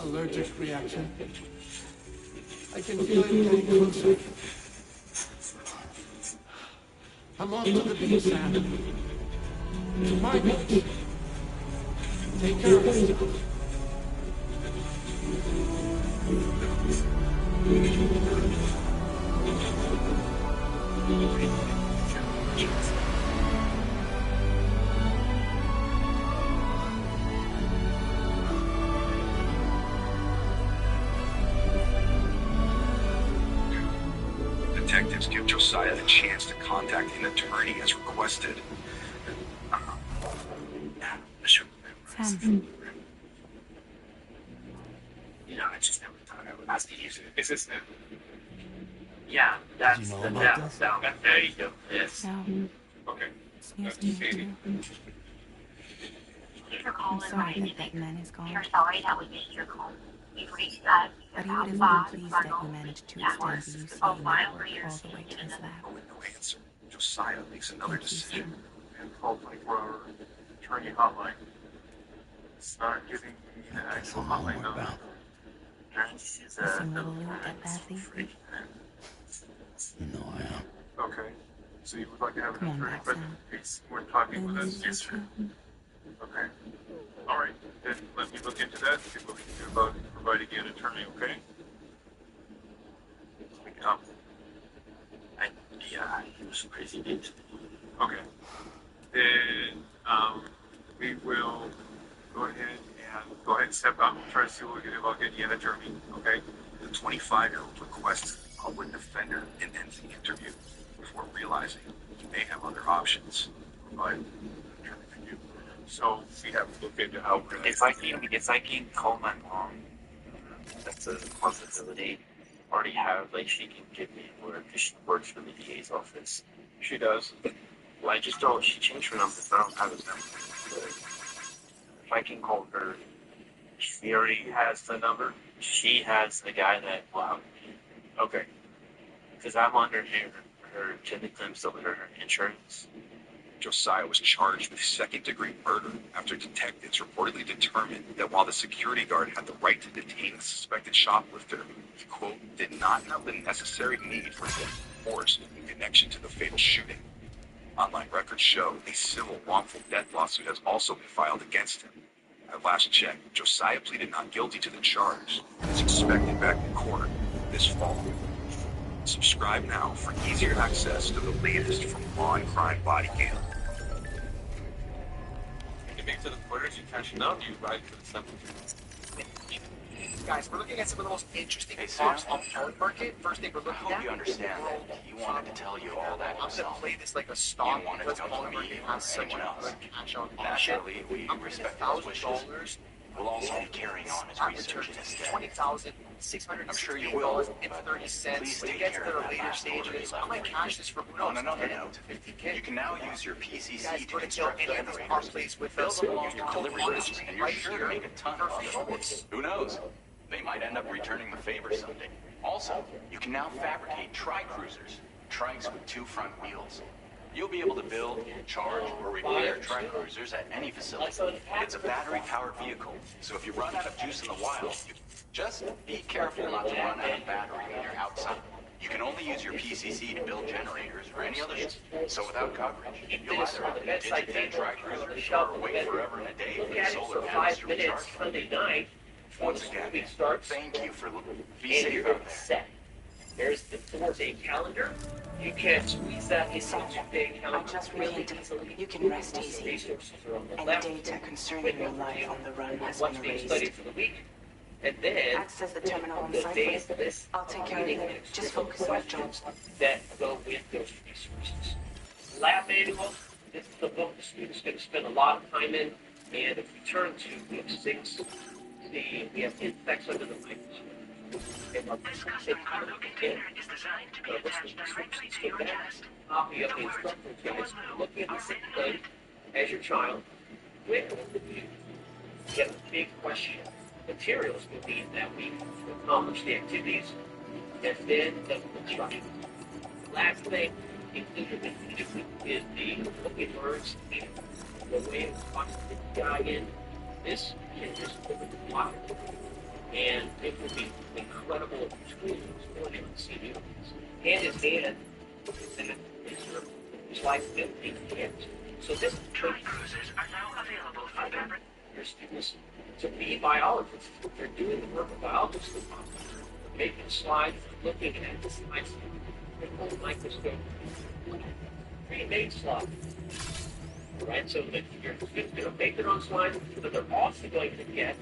allergic reaction. I can feel it getting closer. I'm off to the beach, Sam. To my beach. Take care of yourself. Detectives give Josiah the chance to contact an attorney as requested. Sam. You know, I just never thought I would ask you. Is this new? Yeah, that's know the about down. this? Down. There you go. Yes. Okay. Yes, That's easy. I'm sorry that that man is gone. We're sorry that we missed your call. We've reached out But to he would have about been 5 pleased that you managed to extend the UCA Oh, file network for your all the way to his lab. With no answer, Josiah makes another Thank you, decision. Sam. And called 24-hour attorney hotline. It's not giving me the actual hotline number. She's Missing little Lou that badly? You know I am. Okay. So you would like to have Come an on attorney, back, but Sam. he's more talking with And us. this is true. Okay. All right. Then let me look into that, see what we can do about providing you an attorney, okay? Yeah, he was crazy big. Okay. Then we will go ahead and step out and try to see what we can do about getting you in the Germany, okay? The 25-year-old requests a public defender and ends the interview before realizing he may have other options. But so we have to look into how we're going to... If I can call my mom, that's a possibility. Already have, like, she can give me work because she works for the DA's office. She does. Well, I just don't, she changed her number, so I don't have his number. But if I can call her, she already has the number. She has the guy that, okay. Because I'm under her, technically I'm still under her insurance. Josiah was charged with second-degree murder after detectives reportedly determined that while the security guard had the right to detain the suspected shoplifter, he, quote, did not have the necessary need for force in connection to the fatal shooting. Online records show a civil wrongful death lawsuit has also been filed against him. At last check, Josiah pleaded not guilty to the charge and is expected back in court this fall. Subscribe now for easier access to the latest from Law and Crime Body Cam. You make to the quarters, you catching up, you ride to the cemetery. Guys, we're looking at some of the most interesting props on the art market. First thing we're looking at. I hope you understand that he wanted to tell you all that himself. I'm going to play this like a stock because art market has such a good cash on auction. Naturally, we respect his wishes. We'll also be carrying on his research instead. $20,660 I'm sure you will, and 30 cents. When it gets to the later stages, I might cash this for on another note, you can now use your PCC to construct generators, with build us. them along your delivery routes, and you're sure to make a ton of money. Who knows? They might end up returning the favor someday. Also, you can now fabricate tri-cruisers, trikes with 2 front wheels. You'll be able to build, charge, or repair tri-cruisers at any facility. It's a battery-powered vehicle, so if you run out of juice in the wild, just be careful not to run out of battery when you're outside. You can only use your PCC to build generators or any other so without coverage, you'll either have to digitize tri-cruisers or wait forever and a day for the solar panels to recharge. Sunday night. Once again, thank you for looking. Be And safe you're out gonna there. set. There's the 4-day calendar. You can squeeze that into a 2-day calendar. I just really repeated. easily. You can rest easy. Resources are on the Any left. data concerning your life on the run has What's been being erased. studied for the week. And then Access the terminal on the site. days of this, I'll take care of it. Just focus on your job. that go with those resources. Lab manual. This is the book the student's going to spend a lot of time in. And if we turn to book 6, we have insects under the microscope. This custom cargo container is designed to be attached directly to your chest. Copy of the instructions guys. Looking at the same thing as your child. Quick review. Get a big question. Materials will be in that week to accomplish the activities, and then the instructions. Last thing included in each week is the looking words. The way it's watching the guy in. This can just open the pocket. And it will be incredible tools for him to see new things. Hand in hand, and it's like building kids. So this Tri-cruisers are now available for fabric. your students to be biologists. They're doing the work of biologists. They're making slides, looking at the slides with a whole microscope. Pre-made slides. Right? So that your students are going to make their own slides, but they're also going to get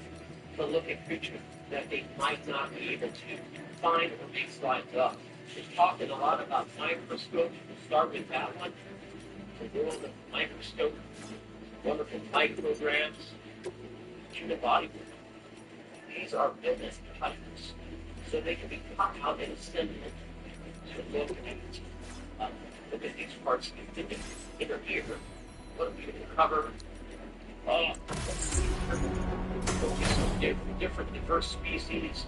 to look at creatures that they might not be able to find or make slides up. We're talking a lot about microscopes. We'll start with that one. The world of microscope, wonderful micrograms, human body. These are business types, so they can be cut out and assembled to look at these parts of the inner ear. What we can cover. Different diverse species,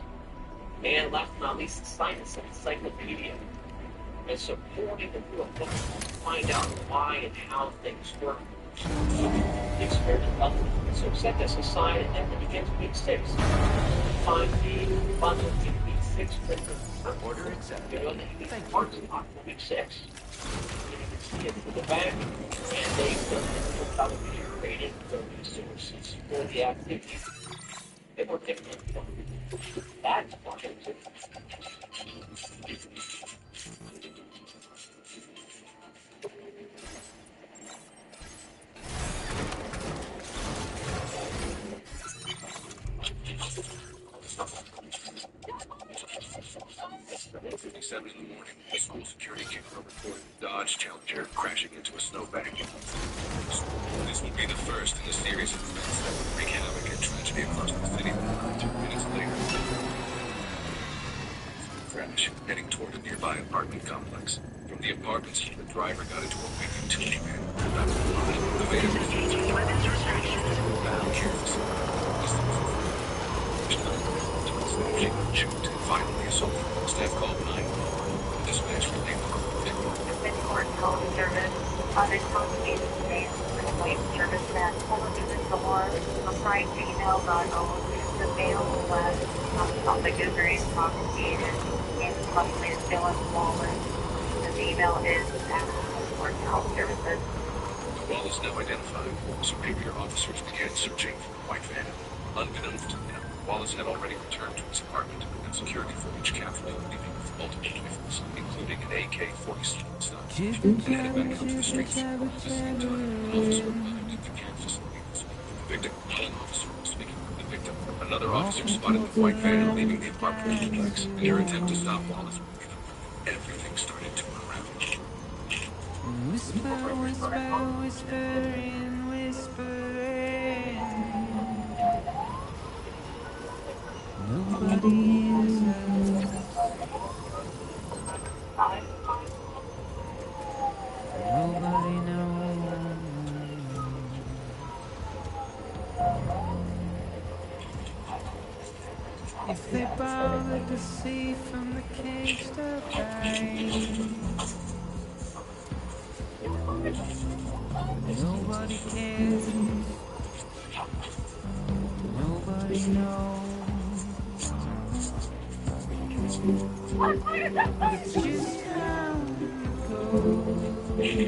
and last but not least, the science encyclopedia. And supporting the book to find out why and how things work. The experiment level. So set this aside, and then when you get to week 6, find the bundle in week 6 with Order accepted. you know, the parts of week 6. You can see it in the back, and they will probably created the resources for the activity. They were different. That's why events that would wreak havoc and tragedy across the city. 2 minutes later, crash, heading toward a nearby apartment complex. From the apartments, the driver got into a big utility van. That was the line. The van Engaging weapons restrictions. choked and violently assaulted. Staff called 911. Dispatch relayed the call. Mid-court phone service, unintoxicated man, complete service that pulled into the door, a fried female got owned, the male was on the good very intoxicated, and possibly is still in swollen. The female is at court health services. The wall is now identified. Superior officers began searching for the white van. Unbeknownst to them, Wallace had already returned to his apartment, and security footage captured him leaving with multiple rifles, including an AK-47 stun, and headed back out to the streets. At the same time, an officer arrived at the care facility to speak with the victim. While an officer was speaking with the victim, another officer spotted the white van leaving the apartment complex. In their attempt to stop Wallace from leaving, everything started to unravel. Whisper, whisper, whispering, whispering. Nobody hears us. Nobody knows. If they bother to see from the cage to hide. Nobody cares. Nobody knows. It's just how it goes. It's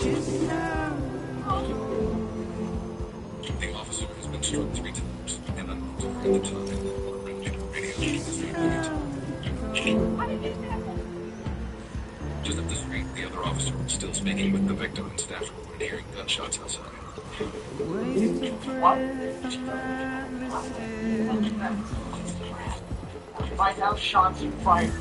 just how it goes. The officer has been struck 3 times, and unknown to her at the time, radio is just up the street, the other officer was still speaking with the victim, and staff reported hearing gunshots outside. Find out shots fired.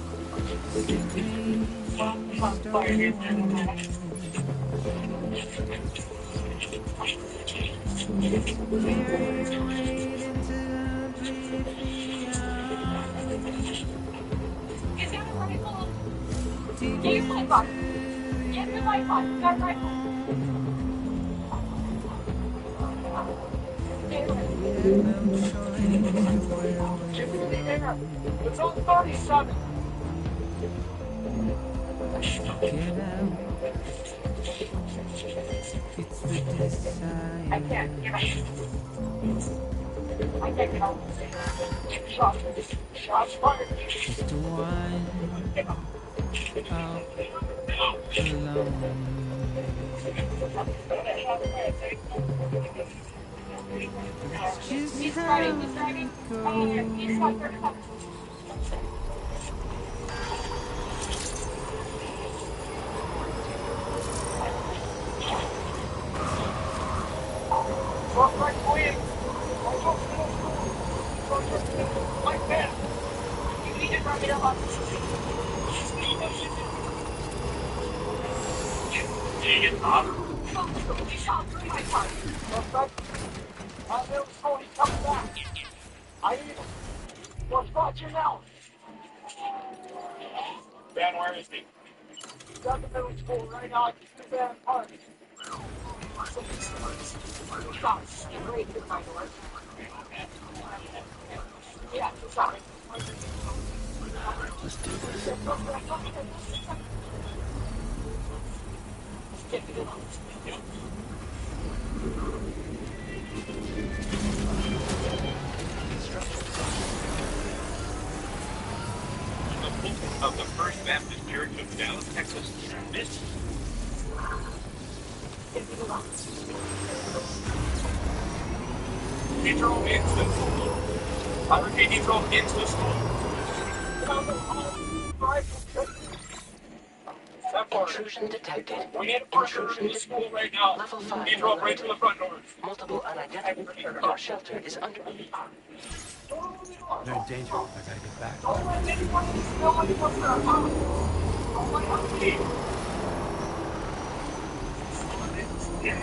Here's my box. Get the light box. You got a rifle. Get in the air. It's on 37. I can't get out. I can't get out. Shots fired. Just one out alone. He's driving. He's driving. Come on here. He's driving. Like that. You need to run it up. Dang it, Bob. He shot through my car. I'll he's coming back. I need him. We'll spot you now. Ben, where is he? He's at the middle school right now. He's in the van park. Shot straight through my door. Yeah, sorry. Let's do this. Of the First Baptist Church of Dallas, Texas, this he drove into the school. I repeat, he drove into the school. Intrusion detected. We need a partner in the school right now. Level 5. He drove right to the front door. Multiple unidentified. Your shelter is under. They're in danger. I gotta get back. Who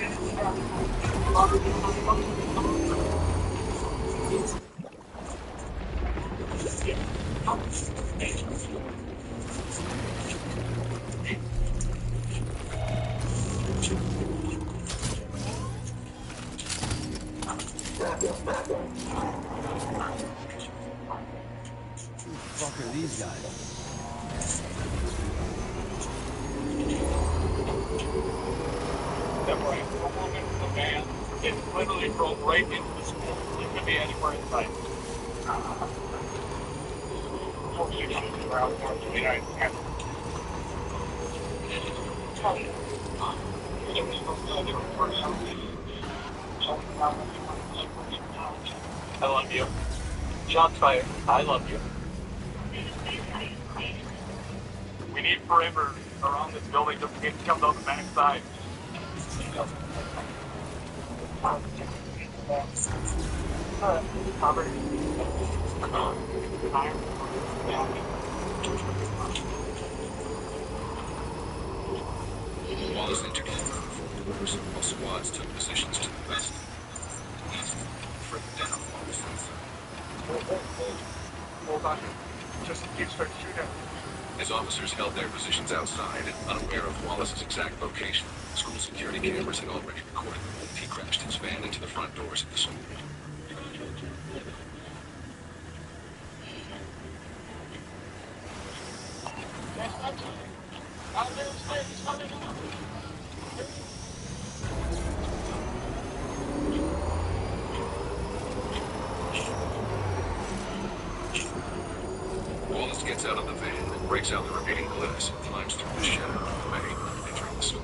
the fuck are these guys? Step right. Go on into the van. It literally drove right into the school. It could be anywhere inside. Hope you should around 429. I love you. Shots fired. I love you. We need perimeter around this building just in case it comes out the back side. Wallace entered in orders while squads took positions to the west and east, further down Wallace. Hold on. Just in case start shooting. As officers held their positions outside, unaware of Wallace's exact location, school security cameras had already recorded that he crashed his van into the front doors of the school. Wallace gets out of the van, breaks out the remaining glass, and climbs through the shadow of the bay, entering the school.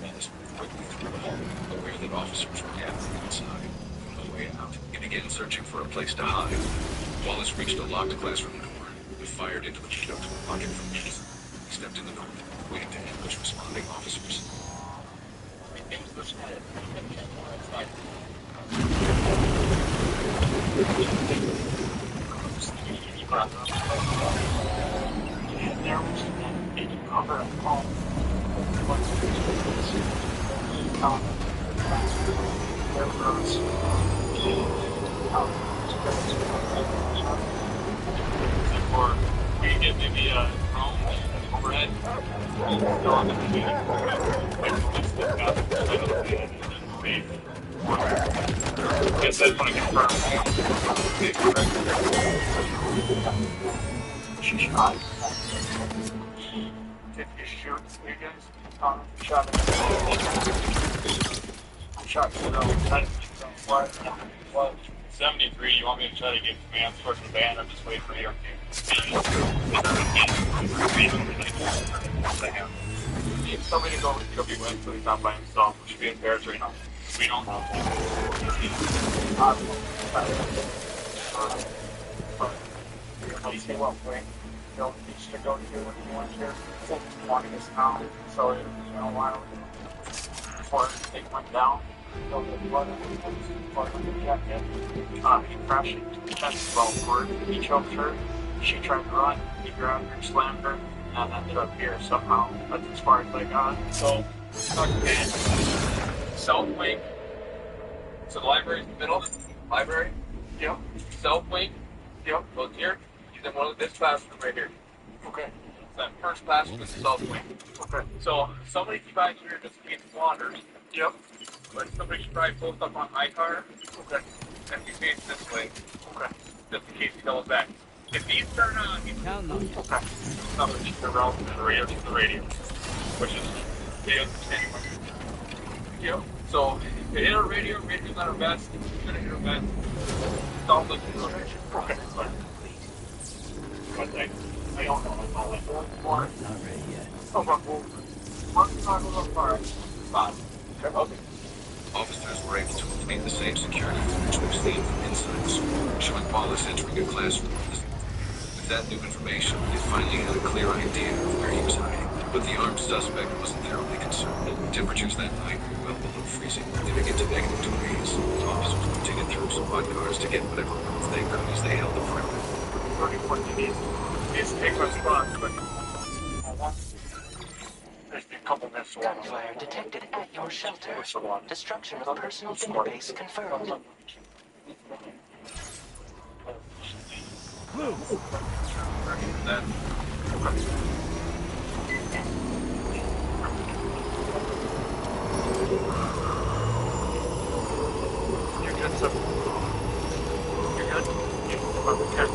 Wallace moved quickly through the hall, aware that officers were gathering outside. On the way out, he began searching for a place to hide. Wallace reached a locked classroom door and fired into the window to block it from within. He stepped in the door, waiting to ambush responding officers. Overhead. Guess that's when I confirm. She shot. Did you shoot you guys? Shot it. I shot what? 73, you want me to try to get command towards the van or just wait for you? Need somebody to go with WS so he's not by himself. We should be in Paris right now. We don't know. You see what way? You'll need to go to when you want here. Wanting us now. So, you know, while before they went down, go to the blood and the jacket. He crashed. That's well for it. He choked her. She tried to run. He grabbed her, slammed her, and ended up here somehow. That's as far as I got. So, okay. South wing. So the library's in the middle. Library. Yep. South wing. Yep. Goes here. He's in one of this classroom right here. Okay. That first classroom is the south wing. Okay. So somebody should try here just in case he wanders. Yep. But somebody should probably post up on my car. Okay. And he face this way. Okay. Just in case he goes back. If these turn on, he's counting on you. Okay. Somebody should go around to the radio, which is the anyway. Yep. So if you hit our radio, radio's not our best. We're gonna hit our best. Don't listen to it. Okay. But I don't know. Not ready yet. Oh, but Officers were able to obtain the same security footage we've seen from inside the school, showing Wallace entering a classroom. With that new information, they finally had a clear idea of where he was hiding. But the armed suspect wasn't terribly concerned. Temperatures that night were well below freezing, dipping into negative degrees. Officers rotated through some mud cars to get whatever proof they could as they held the perimeter. What you need is take response, but there's a couple minutes to walk. Gunfire detected at your shelter. Destruction of personal database confirmed. That You're good, sir. You're good? Okay.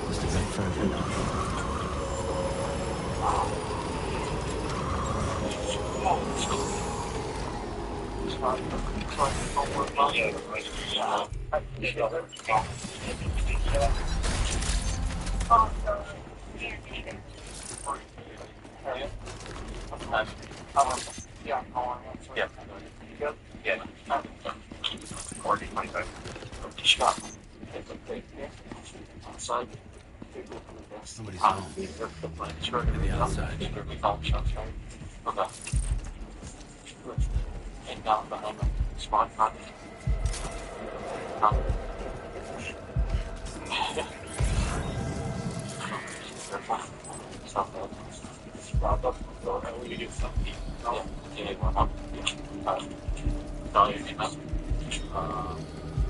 Just a bit further now. Somebody's home. Maybe outside.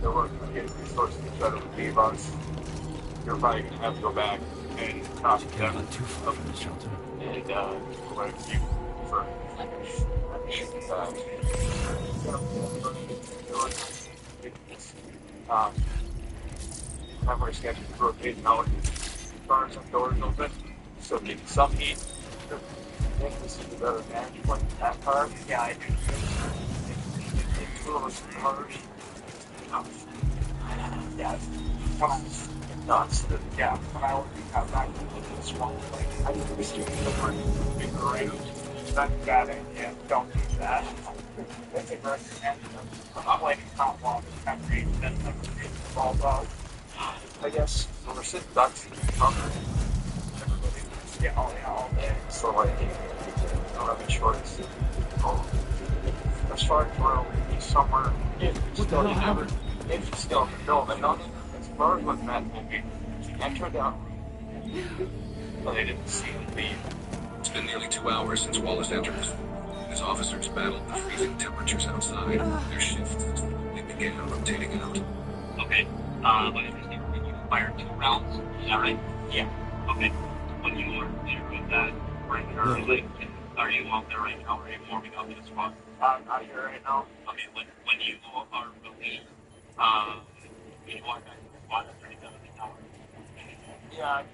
They're working on getting resources to try to relieve us. You're probably going to have to go back and talk to them. Not too far from the shelter. And provide you for temporary sketches rotating out bars and doors open, so getting some heat. I think this is a better vantage point in that car. Yeah, I do. Two of us cars. Yeah, when I was nuts, yeah, when I got back to this one, like, I didn't see the word big arena. That's bad idea. Don't do that. That's a great example. I'm like, how long after you've been involved out? I guess when we're sitting ducks in the cover, everybody, yeah, all day. So, like, you don't have a choice. As far as where we'll be somewhere, if you still in the film, and not as far as what Matt told me, enter down. Well, they didn't see him leave. It's been nearly 2 hours since Wallace entered this room. As officers battled the freezing temperatures outside, their shift they began rotating out. Okay, but you fired 2 rounds, is that right? Yeah. Okay. When you are there with that perimeter, like, are you out there right now, or are you warming up in the spot? I'm out here right now. Okay, when you are relieved, you walk back to the spot after you done the tower. Yeah, I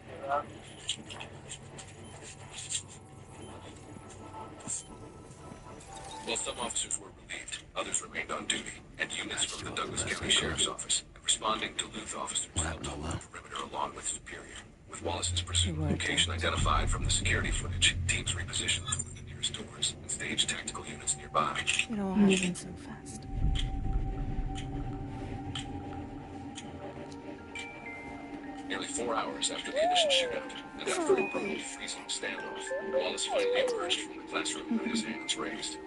can do that. While some officers were relieved, others remained on duty, and units from the Douglas County Sheriff's Office and responding Duluth officers helped hold the perimeter along with Superior. With Wallace's pursuit location identified from the security footage, teams repositioned toward the nearest doors and staged tactical units nearby. You know, I haven't been so fast. Nearly 4 hours after the initial shootout, and after a brutal freezing standoff, Wallace finally emerged from the classroom with his hands raised.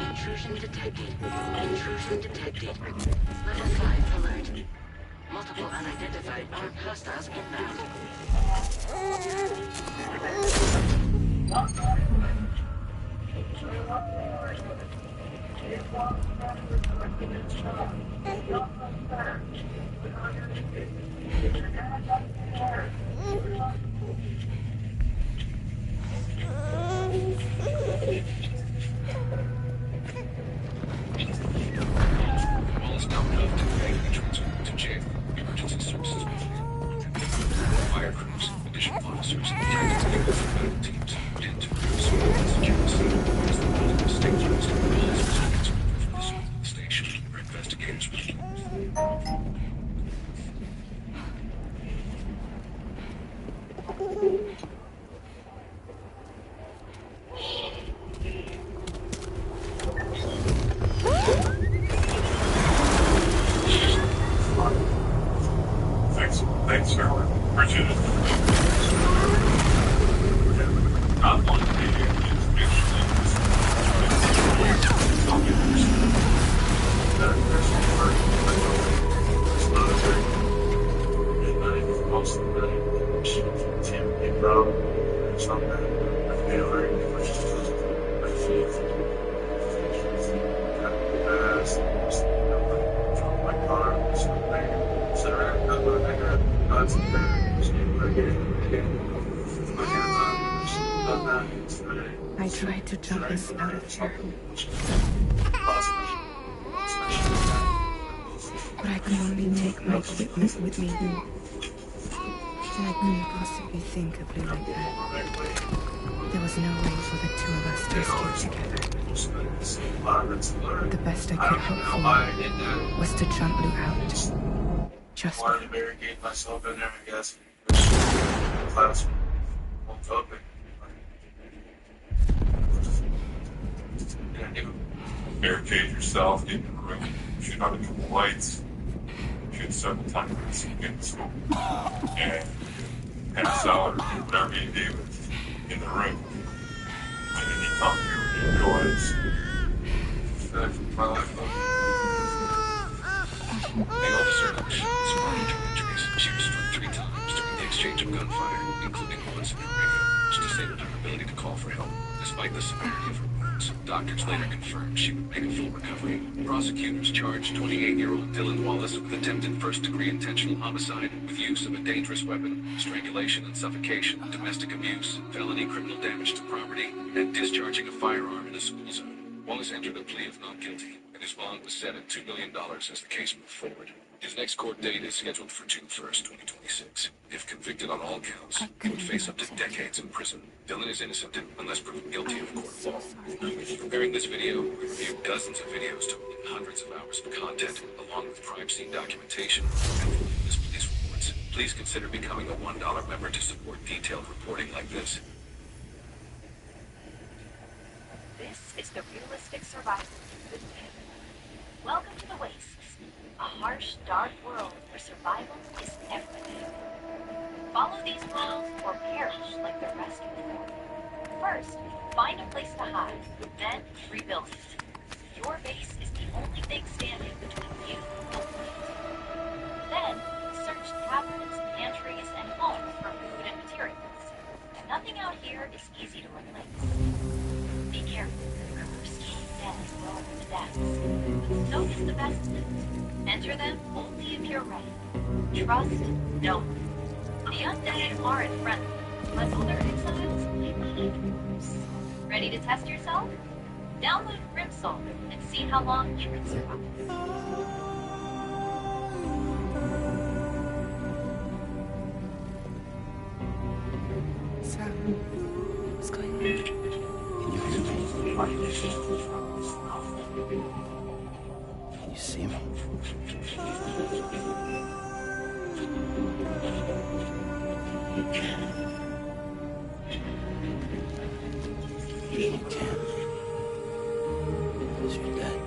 Intrusion detected. Intrusion detected. Level 5 alert. Multiple unidentified armed hostiles inbound. All is now enough to immediately transfer to jail. Emergency services fire crews, additional officers, tactical medical teams, and to surveillance jail scene. As the building state police from the station, where investigators Thanks, sir. Appreciate it. Not one thing most of the night, she intimidated bro. Something I feel very I feel from my car, something. So I tried to jump us out of here, but I could only take my equipment with me. And I couldn't possibly think of Blue like that. There was no way for the two of us to escape together. The best I could hope for was to jump Blue out. Just wanted to barricade myself in there, I guess. Class won't open. Barricade yourself, get in the room, shoot out a couple lights, shoot several times in the school, and pass out or do whatever you do in the room. And then you come here with your noise. That's my life. The officer responded to injuries. She was struck 3 times during the exchange of gunfire, including once in her radio, which disabled her ability to call for help. Despite the severity of her wounds, doctors later confirmed she would make a full recovery. Prosecutors charged 28-year-old Dylan Wallace with attempted first-degree intentional homicide with use of a dangerous weapon, strangulation and suffocation, domestic abuse, felony criminal damage to property, and discharging a firearm in a school zone. Wallace entered a plea of not guilty, and his bond was set at $2 million as the case moved forward. His next court date is scheduled for June 1st, 2026. If convicted on all counts, he would face up to decades in prison. Dylan is innocent unless proven guilty of court of law. Preparing this video, we reviewed dozens of videos totaling hundreds of hours of content, along with crime scene documentation and witness reports. Please consider becoming a $1 member to support detailed reporting like this. This is the realistic survival. Welcome to the Wastes, a harsh, dark world where survival is everything. Follow these rules or perish like the rest of the world. First, find a place to hide, then rebuild it. Your base is the only thing standing between you and the world. Then, search cabinets, pantries, and homes for food and materials. Nothing out here is easy to replace. Be careful, cursed dead roam the depths. So is the best loot. Enter them only if you're ready. Trust no one. The undead aren't friendly, but other exiles might be even worse. Ready to test yourself? Download Grimsoul and see how long you can survive. So, what's going on? Can you hear me? Can you see me? You can. Because you're dead.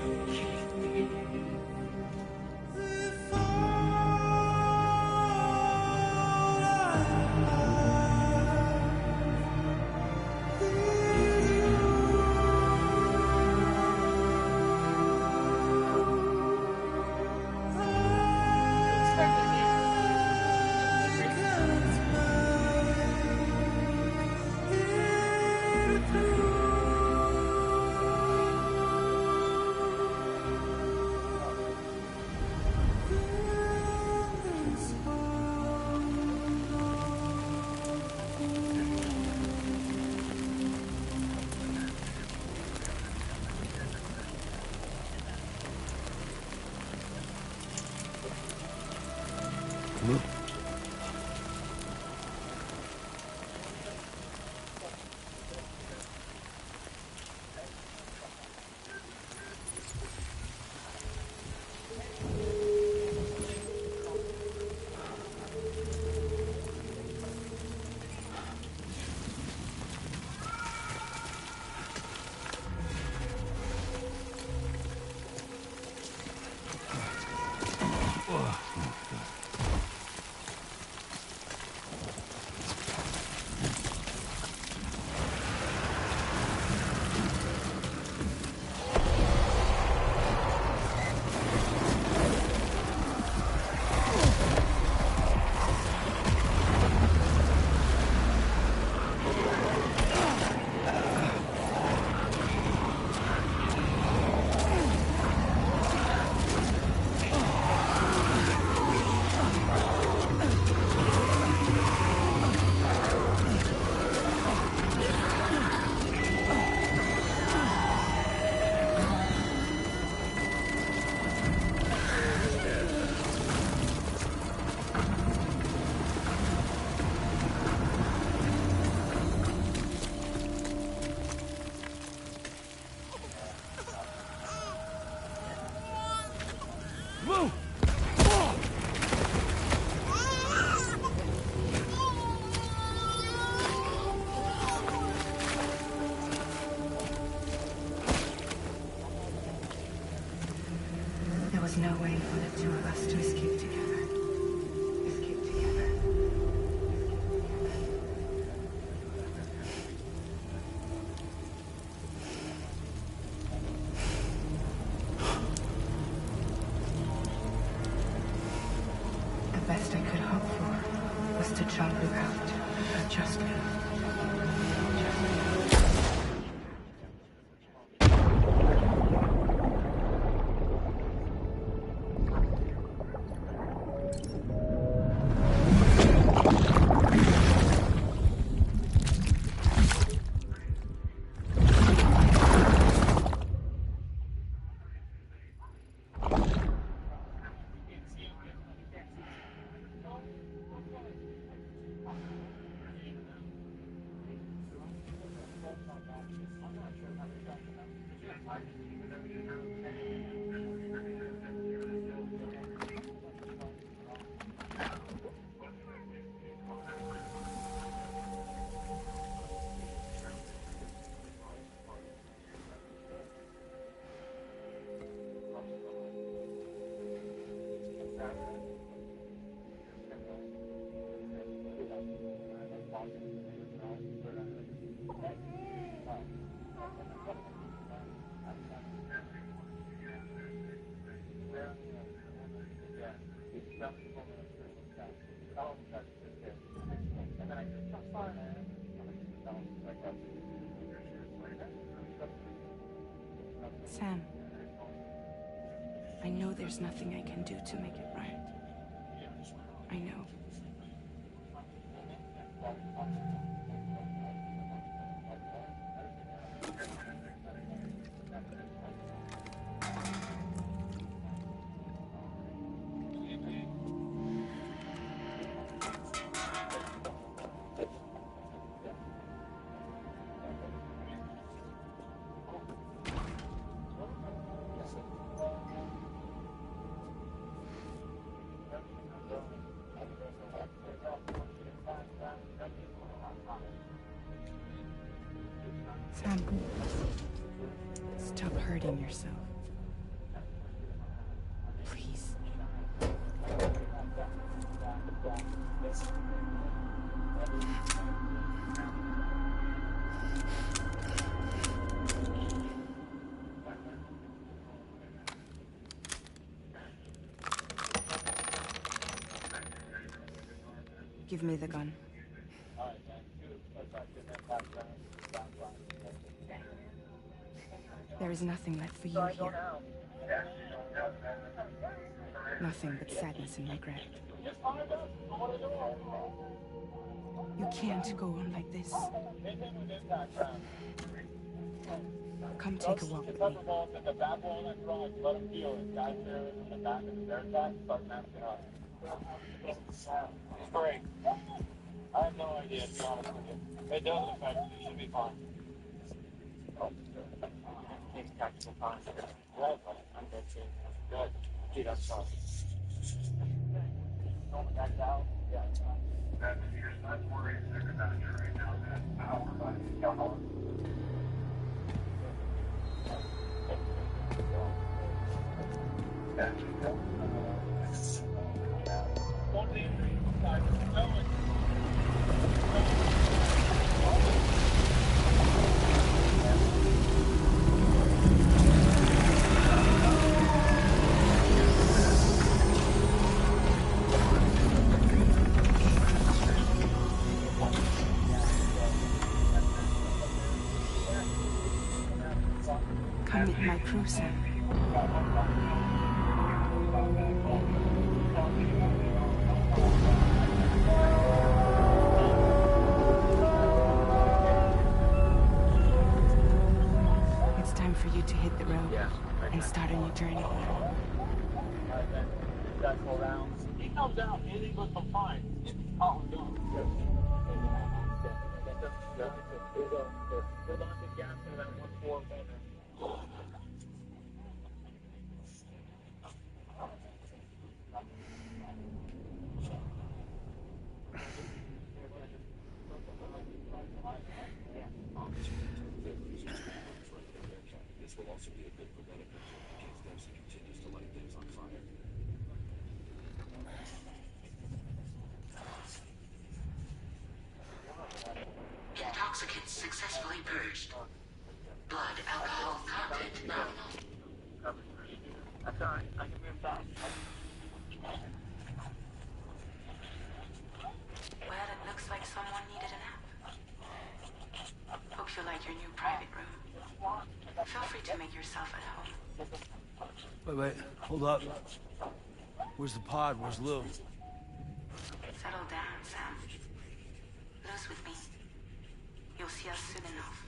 There was no way for the two of us to escape together. Escape together. The best I could hope for was to jump you out of just me. Sam, I know there's nothing I can do to make it right. I know. Sam, stop hurting yourself. Please. Give me the gun. There is nothing left for you here. Nothing but sadness and regret. You can't go on like this. Come take a walk with me. It's great. I have no idea, to be honest with you. It doesn't affect me. It should be fine. Maybe tactical time. Right. I'm dead too. Good. Dude, I'm sorry. Going back out. Yeah, it's fine. That's worried they're not here right now. That's power by the Come meet my crew, Sam. It's time for you to hit the road and start a new journey. Successful rounds. He comes out anything but compliance. It's all done. We're launching gas into that 1-4 motor. This will also be a good preventive measure in case Dempsey continues to light things on fire. Intoxicants successfully purged. Blood alcohol content nominal. That's alright. I can move fast. Well, it looks like someone needed a nap. Hope you like your new private room. Feel free to make yourself at home. Wait, hold up. Where's the pod? Where's Lou? Settle down, Sam. Lou's with me. You'll see us soon enough.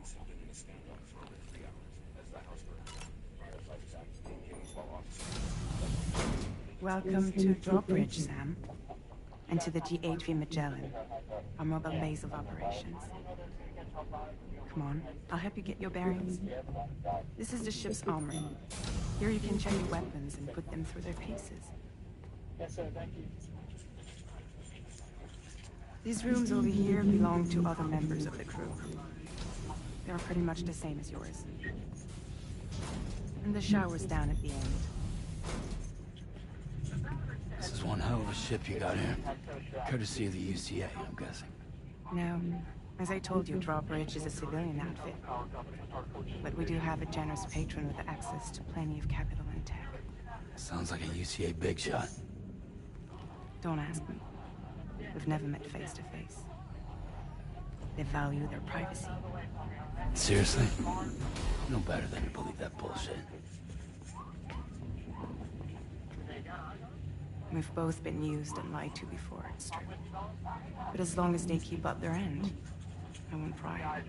Police have been in a standoff for over 3 hours as the house burns down. Firefighters activate case while officers. Welcome to Drawbridge, Sam. And to the GHV Magellan, our mobile base of operations. Come on, I'll help you get your bearings. This is the ship's armory. Here you can check your weapons and put them through their paces. Yes, sir. Thank you. These rooms over here belong to other members of the crew. They're pretty much the same as yours. And the shower's down at the end. This is one hell of a ship you got here. Courtesy of the UCA, I'm guessing. No, as I told you, Drawbridge is a civilian outfit. But we do have a generous patron with access to plenty of capital and tech. Sounds like a UCA big shot. Don't ask me. We've never met face to face. They value their privacy. Seriously? No better than to believe that bullshit. We've both been used and lied to before, it's true. But as long as they keep up their end, I won't pry.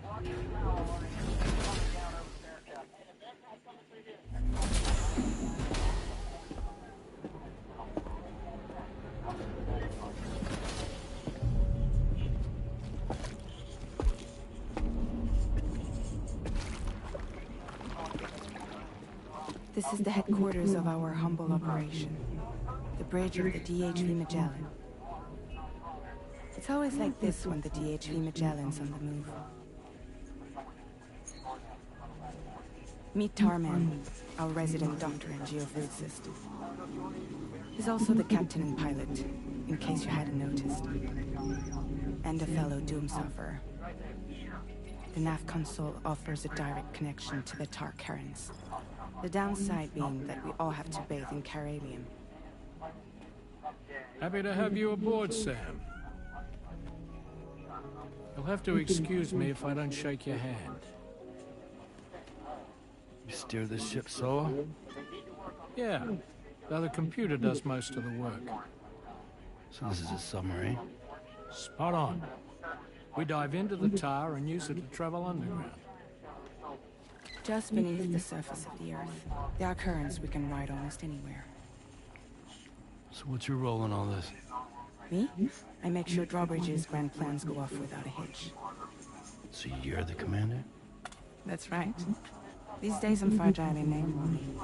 This is the headquarters of our humble operation. The bridge of the DHV Magellan. It's always like this when the DHV Magellan's on the move. Meet Tarman, our resident doctor and geophysicist. He's also the captain and pilot, in case you hadn't noticed. And a fellow doom sufferer. The nav console offers a direct connection to the tar currents. The downside being that we all have to bathe in caralium. Happy to have you aboard, Sam. You'll have to excuse me if I don't shake your hand. You steer this ship solo? Yeah, though the computer does most of the work. So this is a submarine? Spot on. We dive into the tar and use it to travel underground. Just beneath the surface of the Earth, there are currents we can ride almost anywhere. So what's your role in all this? Me? I make sure Drawbridge's grand plans go off without a hitch. So you're the commander? That's right. These days I'm fragile in name.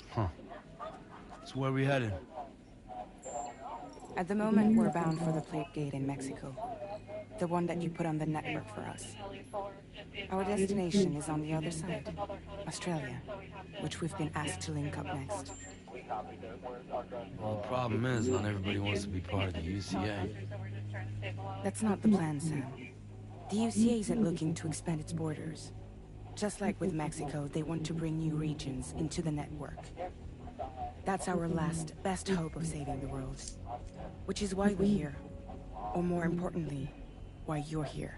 Huh. So where are we headed? At the moment, we're bound for the plate gate in Mexico. The one that you put on the network for us. Our destination is on the other side, Australia, which we've been asked to link up next. Well, the problem is, not everybody wants to be part of the UCA. That's not the plan, Sam. The UCA isn't looking to expand its borders. Just like with Mexico, they want to bring new regions into the network. That's our last, best hope of saving the world. Which is why we're here. Or more importantly, why you're here.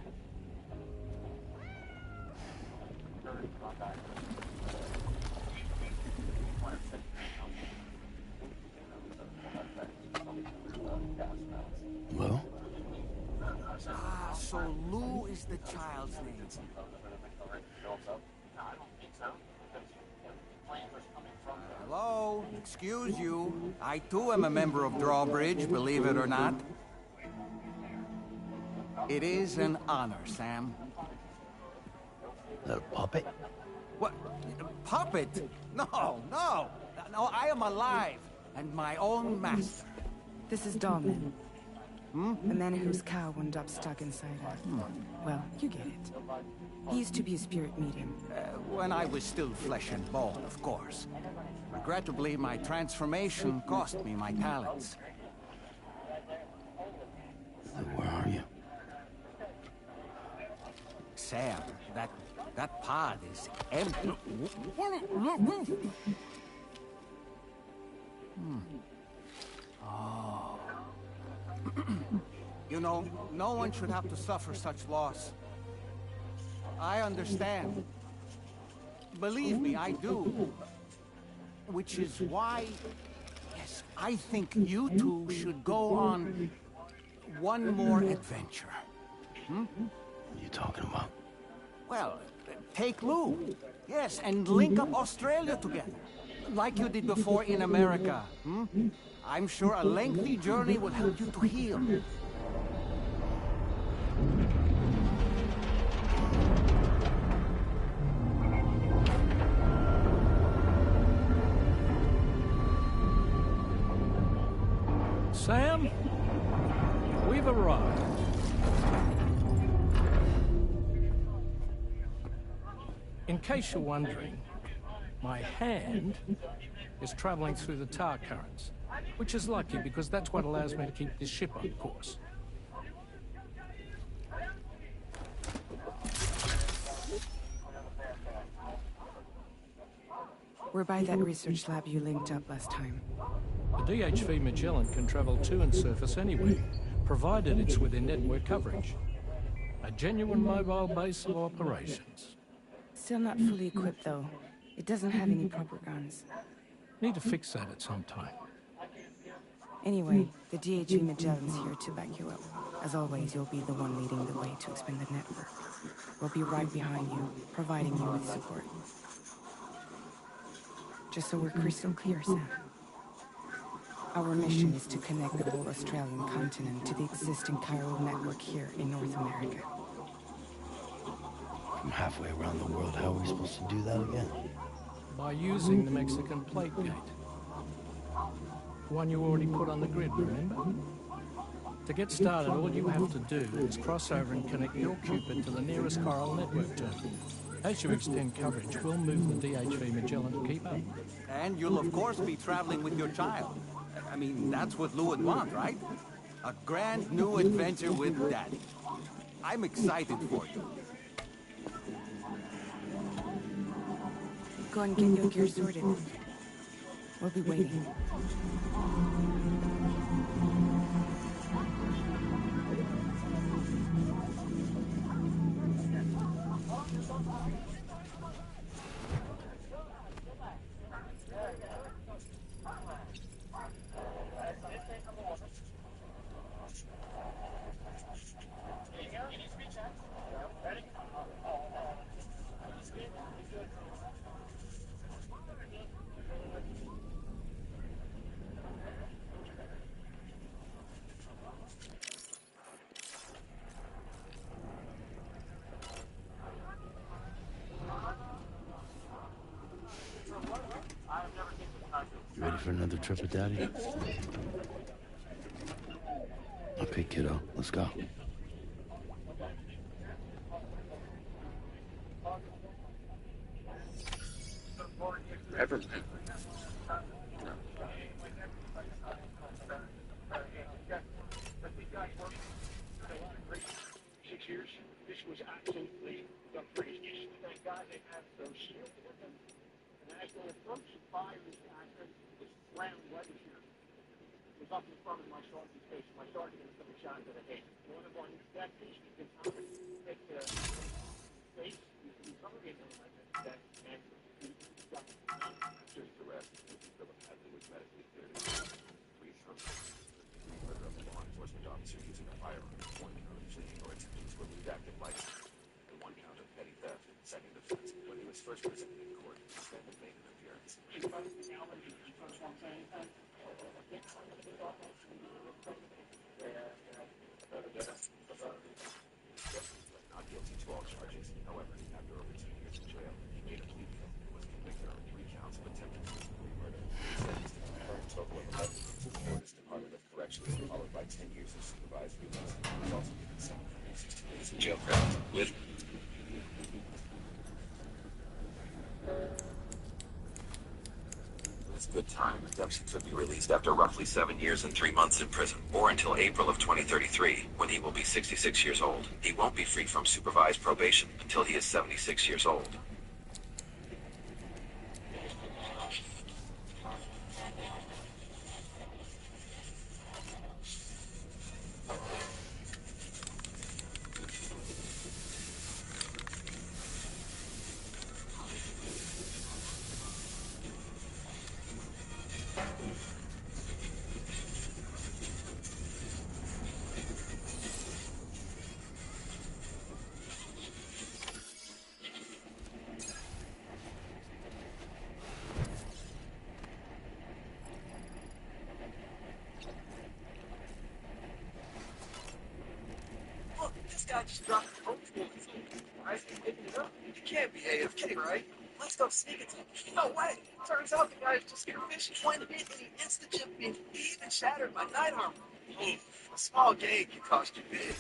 Well? Ah, so Lou is the child's name. Hello? Excuse you. I too am a member of Drawbridge, believe it or not. It is an honor, Sam. Little puppet? What? Puppet? No, no. No, I am alive and my own master. This is Dolman. The man whose cow wound up stuck inside a... Well, you get it. He used to be a spirit medium. When I was still flesh and bone, of course. Regrettably, my transformation cost me my talents. Where are you? Sam, that pod is empty. Oh. You know, no one should have to suffer such loss. I understand. Believe me, I do. Which is why, yes, I think you two should go on one more adventure. What are you talking about? Well, take Lou. Yes, and link up Australia together. Like you did before in America. I'm sure a lengthy journey will help you to heal. Sam, we've arrived. In case you're wondering, my hand is traveling through the tar currents, which is lucky because that's what allows me to keep this ship on course. We're by that research lab you linked up last time. The DHV Magellan can travel to and surface anywhere, provided it's within network coverage. A genuine mobile base of operations. Still not fully equipped, though. It doesn't have any proper guns. Need to fix that at some time. Anyway, the DHV Magellan's here to back you up. As always, you'll be the one leading the way to expand the network. We'll be right behind you, providing you with support. Just so we're crystal clear, Sam. Our mission is to connect the whole Australian continent to the existing chiral network here in North America. From halfway around the world, how are we supposed to do that again? By using the Mexican plate gate. One you already put on the grid, remember? To get started, all you have to do is cross over and connect your Cupid to the nearest chiral network terminal. As you extend coverage, we'll move the DHV Magellan to keep up. And you'll of course be traveling with your child. I mean, that's what Lou would want, right? A grand new adventure with Daddy. I'm excited for you. Go and get your gear sorted. We'll be waiting. You ready for another trip with Daddy? Okay, kiddo, let's go. Ever. 6 years. This was absolutely the craziest. Thank God they have those shields with them. And as they approached the fire, this round right here was up in front of my sergeant's face. My sergeant was coming shot to the head. One of our inspectors, he could take the face, he covered it like that, and he got Just arrested. Philip Hadley was medically cleared. 3 murder of a law enforcement officer using a firearm, 1 count of fleeing or attempting to elude active license, and 1 count of petty theft, second offense. When he was first presented in court, the defendant made an appearance. Not guilty to all charges. However, after over 10 years in jail, he made a plea deal and was convicted on 3 counts of attempted first-degree murder. Sentenced to a current total of 11 years in the Florida Department of Corrections, followed by 10 years of supervised release. He was also given 760 days in jail credit with. It's good time. Redemption could be released after roughly 7 years and 3 months in prison, or until April of 2033, when he will be 66 years old. He won't be free from supervised probation until he is 76 years old. This guy just dropped the phone for me. Why is he picking it up? You can't be AFK, right? Let's go sneak it. No way. Turns out the guy's just here fishing. One hit and he insta-jumped me. He even shattered my night armor. A small game can cost you big.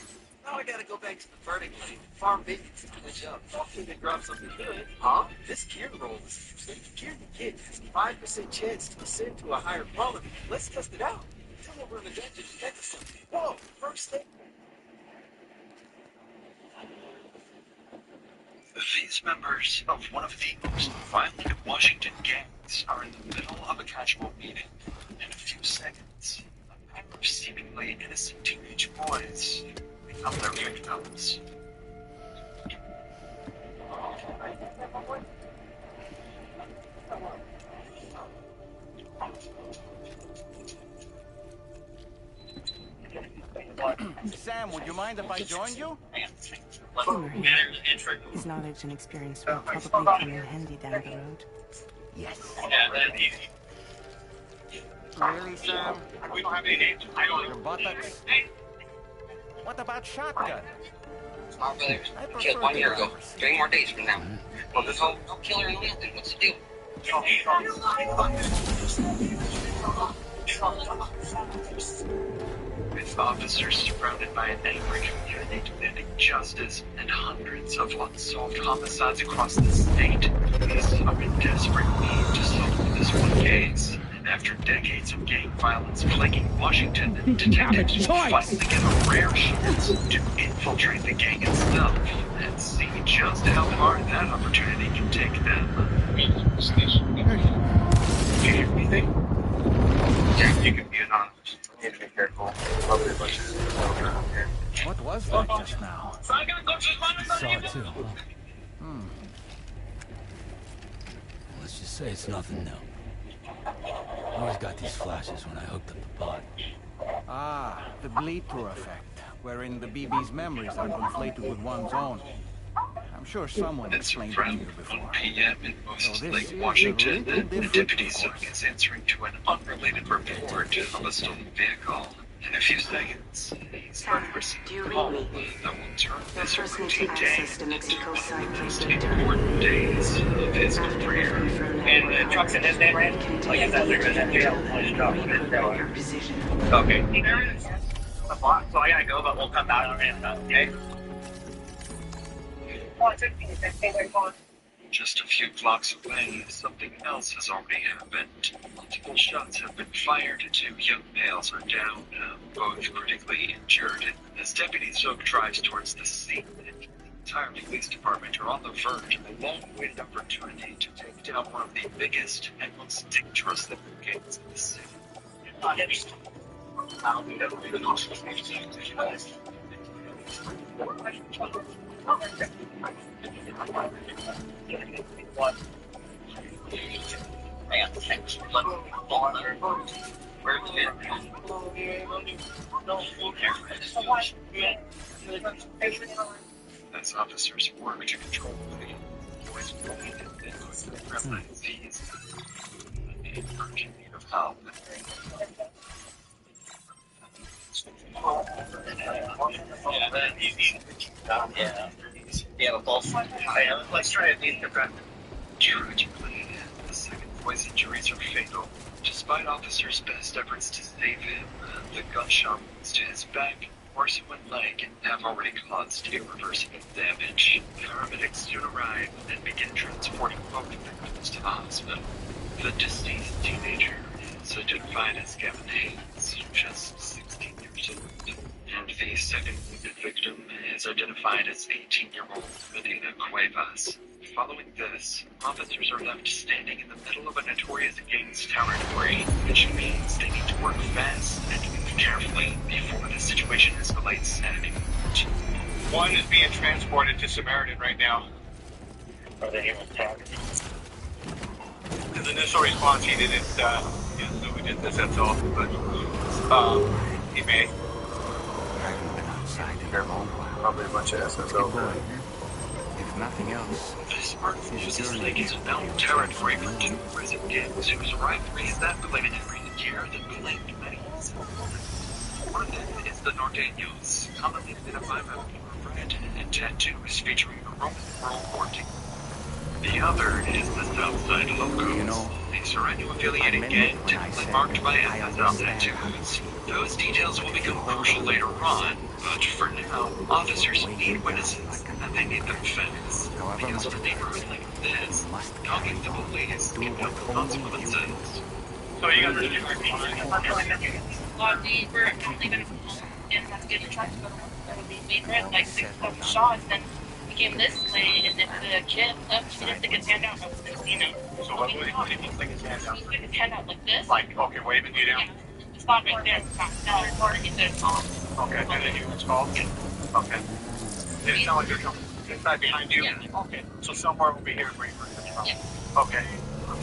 Now I gotta go back to the verdict lane, farm bacons to finish up. Hopefully they grab something good. Huh? This gear roll is interesting. The gear you get has a 5% chance to ascend to a higher quality. Let's test it out. Tell me we're in the dungeon to get to something. Whoa, first thing. These members of one of the most violent Washington gangs are in the middle of a casual meeting. In a few seconds, a pair of seemingly innocent teenage boys become their victims. Sam, would you mind if I joined you? Humor here. His knowledge and experience will probably come in handy down the road. Yes. Yeah, that'd be easy. Really, Sam? We don't have any names. I don't Your buttocks? What about shotgun? Smart brothers. Killed 1 year ago. 3 more days from now. Well, there's no killer in Wilton. What's the deal? With officers surrounded by an angry community demanding justice and hundreds of unsolved homicides across the state, police are in desperate need to solve this one case. And after decades of gang violence plaguing Washington, detectives will finally get a rare chance to infiltrate the gang itself and see just how far that opportunity can take them. You hear anything? Yeah, you can mute on. You need to be careful. Probably a bunch of around here. What was that just now? Saw it too, huh? Let's just say it's nothing new. I always got these flashes when I hooked up the pod. Ah, the bleed tour effect, wherein the BB's memories are conflated with one's own. I'm sure someone explained it to you before. 1 p.m. in Moses So this Lake, is Washington, a little the different, deputy of Zook course. is answering to an unrelated report of a stolen vehicle. In a few seconds, he's going to receive a call that will turn this routine day into one of the most important days of his career. And the truck's in his name, right? Like I said, they're going to have to get on his truck. Okay. So I gotta go, but we'll come back and okay? Just a few blocks away, something else has already happened. Multiple shots have been fired. 2 young males are down, both critically injured. As Deputy Zook drives towards the scene, the entire police department are on the verge of a long-awaited opportunity to take down one of the biggest and most dangerous liquor gangs in the city. As officers work to control the boys he's in urgent need of help. Yeah, both. Let's try to beat the breath. Tragically, the second boy's injuries are fatal. Despite officers' best efforts to save him, the gunshot wounds to his back, torso, and leg have already caused irreversible damage. Paramedics soon arrive and begin transporting both victims to the hospital. The deceased teenager is identified as Gavin Hayes, just 16 years old. And the second wounded victim is identified as 18-year-old Medina Cuevas. Following this, officers are left standing in the middle of a notorious gang's territory, which means they need to work fast and move carefully before the situation escalates significantly. One is being transported to Samaritan right now. Are they here with tag? His initial response, he didn't, so we did this, that's all, but, he may. Probably a bunch of SSL. If nothing else, This Moses Lake is now territory for 2 resident gangs whose rivalry is that related in recent years and claimed many incidents. One of them is the Norteños, commonly identified by red and tattoos featuring the Roman World War II. The other is the Southside Locos, a Serrano-affiliated gang typically marked by SSL tattoos. Those details will become crucial later on, but for now, officers need witnesses, and they need them fast. Because of a neighborhood like this, talking to police can have consequences. So you guys are doing we're currently going to go home and have to get in the truck to go to work. That would be main red, like 6 shots, then we came this way, and if the kid left, he didn't stick his hand out, I was going to see him. So what do you mean stick his hand out? He stuck his hand out like this. Like, okay, waving you down? The spot right there, or he said, oh. Okay, and then you was called? Okay. Did it sound like they're coming inside behind you? Yeah. Okay, so somewhere over here where you were in the truck? Yeah. Okay.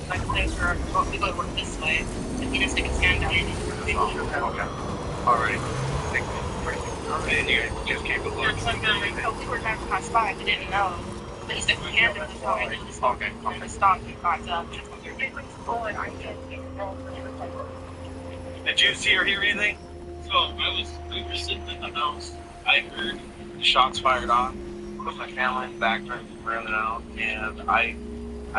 Like things were, we go to work this way, and he didn't stick his hand out. Okay, alright. And you guys just came to look? That's when we were driving past by, we didn't know. But he stuck his hand out, so I knew this one stopped and got up. Did you see or hear anything? So we were sitting in the house. I heard the shots fired off. Put my camera in the back, ran it out, and I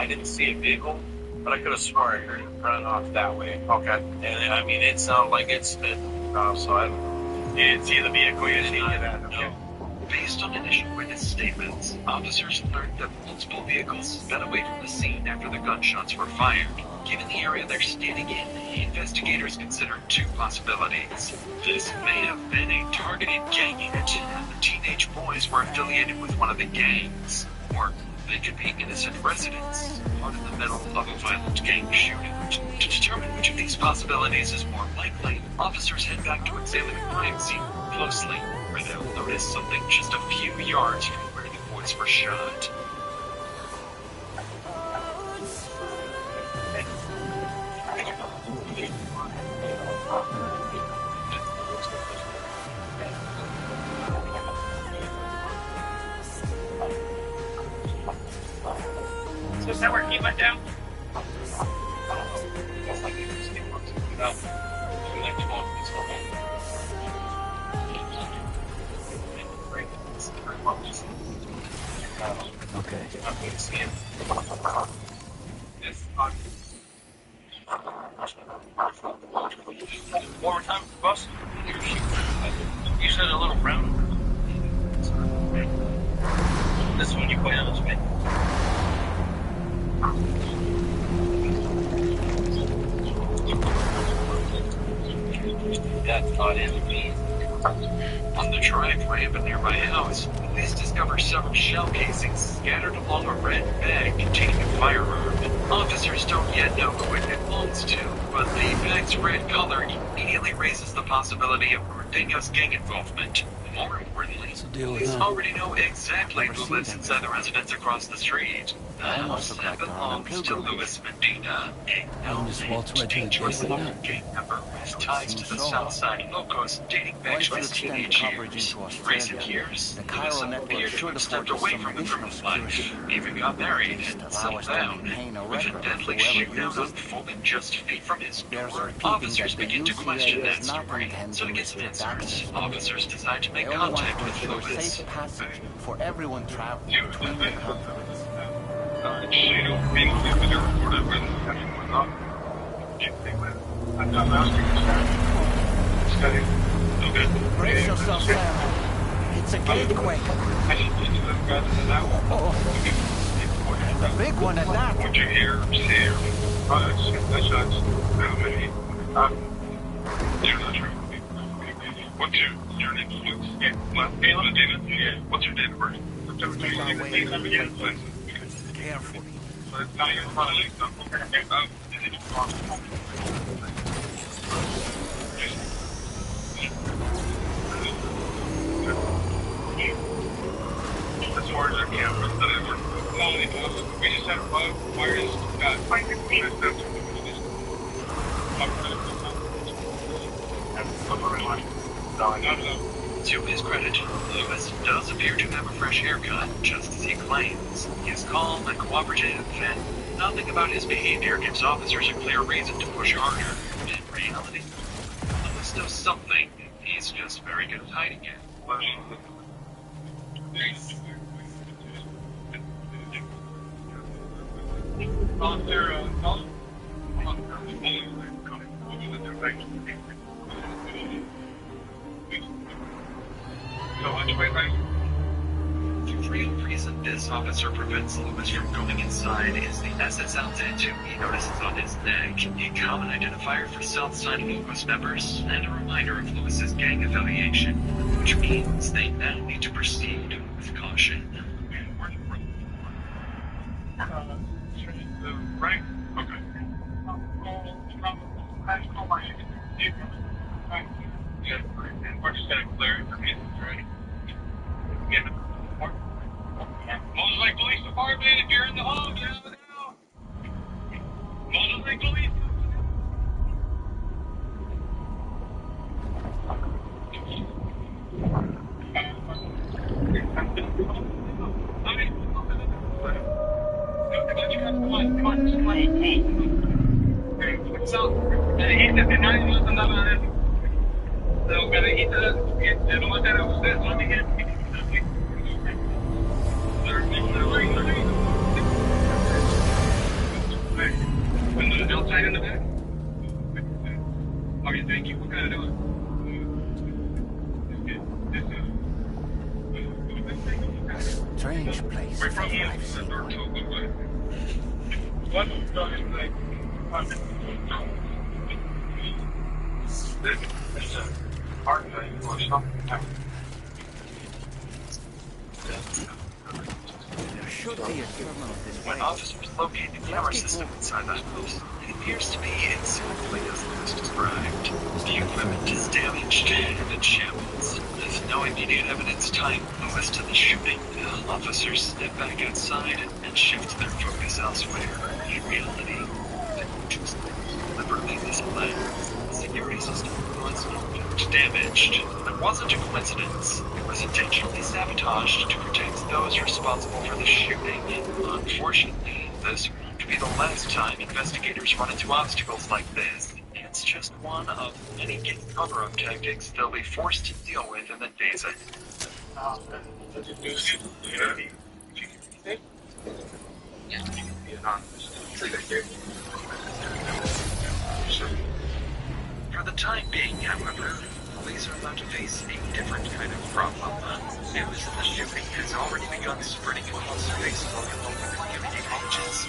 didn't see a vehicle, but I could have swore I heard it running off that way. Okay. And I mean, it sounded like it sped off, so I don't know. You didn't see the vehicle, you didn't hear that? Okay. No. Based on initial witness statements, officers learned that multiple vehicles sped away from the scene after the gunshots were fired. Given the area they're standing in, investigators considered two possibilities. This may have been a targeted gang unit, and the teenage boys were affiliated with one of the gangs. Or they could be innocent residents, caught in the middle of a violent gang shooting. To determine which of these possibilities is more likely, officers head back to examine the crime scene closely, where they'll notice something just a few yards from where the boys were shot. So is that where he went down? No. Okay. One more time, boss. You said a little brown. This one you point out to me. That thought in me. On the driveway of a nearby house, police discover several shell casings scattered along a red bag containing a firearm. Officers don't yet know who it belongs to, but the bag's red color immediately raises the possibility of Rodinho's gang involvement. More importantly, police already know exactly who lives inside the residence across the street. The house that belongs to Luis Medina, a known dangerous local gang member with ties to the south side locos dating back to his teenage years. In recent years, Luis appeared to have stepped away from the criminal life, even got married and settled down, with a deadly shootout unfolding just feet from his door. Officers begin to question that story, so to get some answers, officers decide to make contact with Luis. For everyone traveling between the continents. Brace yourself, Sam. It's a gatequake. The big one at that. What you hear, see, that's how many. You're not true. What's your name? Yeah. Well, Caleb, David. Yeah. What's your date of birth? September 22nd. Careful. So it's not your probably. As far as our cameras that I work with, we just had a bug. Wires To his credit, Luis does appear to have a fresh haircut, just as he claims. He is calm and cooperative, and nothing about his behavior gives officers a clear reason to push harder. In reality, Luis knows something. He's just very good at hiding it. The real reason this officer prevents Luis from going inside is the SSL tattoo he notices on his neck, a common identifier for Southside Locos members, and a reminder of Luis's gang affiliation, which means they now need to proceed with caution. Right? Okay. Yeah, and we're just gonna clear it for me, right? Yeah. Moses Lake Police Department, if you're in the home, get out now. Moses Lake Police. Come on, come on, come on. Hey, what's up? dijiste que nadie más andaba de eso. Lo que dijiste que nomás era usted, no dijiste que when the outside in the back? Okay, thank you. What kind of doing? Strange place. We're from here. What? This is a hard thing or something. There should be a terminal this way. When officers locate the camera system inside the house, it appears to be exactly as Lewis described. The equipment is damaged and in shambles. With no immediate evidence tying Lewis to the shooting, officers step back outside and shift their focus elsewhere. In reality, they just deliberately misled. The security system was in fact damaged. It wasn't a coincidence. It was intentionally sabotaged to protect those responsible for the shooting. Unfortunately, this won't be the last time investigators run into obstacles like this. It's just one of many cover-up tactics they'll be forced to deal with in the days ahead. For the time being, however, police are about to face a different kind of problem. News of the shooting has already begun spreading across Facebook and local community pages.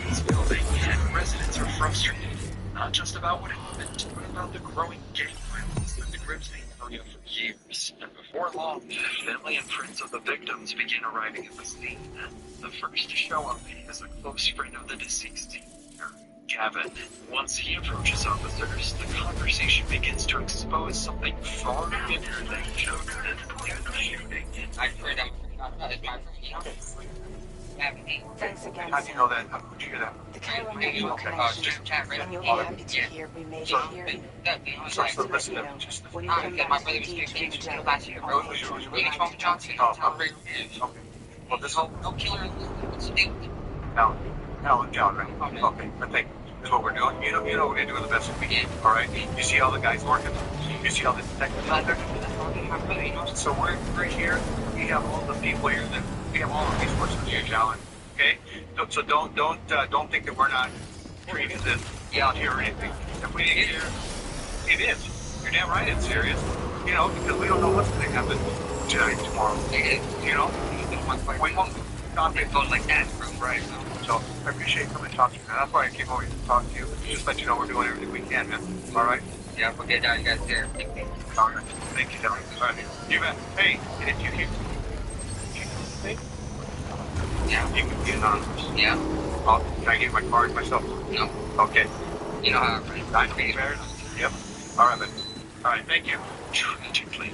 This building and residents are frustrated, not just about what happened, but about the growing gang violence that grips the area for years. And before long, family and friends of the victims begin arriving at the scene. The first to show up is a close friend of the deceased, Gavin. Once he approaches officers, the conversation begins to expose something far bigger than just the shooting. I heard him. It's my friend. Thanks again. How do you know that? How would you hear that? The camera made no connection, and you'll be happy to hear we made it here. Just to let you know, when you come back to the DHV jail, Well, this whole no killer. What's the deal? Alan, right? Okay, I think that's what we're doing. You know, we're gonna do the best we can. All right. You see all the guys working. You see all the detectives out there. So we're here. We have all the people here. That we have all the resources here, Alan. Okay. So don't think that we're not treating this out here or anything. If we get here, it is. You're damn right. It's serious. You know, because we don't know what's going to happen tonight, tomorrow. You know, we won't talk like that. Right. So I appreciate coming to talk to you, man. That's why I came over here to talk to you. Just let you know we're doing everything we can, man. All right? Yeah, we'll get down you guys there. All right. Thank you, Don. All right. You bet. Hey, and if you hear anything, yeah, you can be anonymous. Yeah. Can I get my card myself? No. Okay. You know how I know. Yep. All right, man. All right. Thank you. Tragically,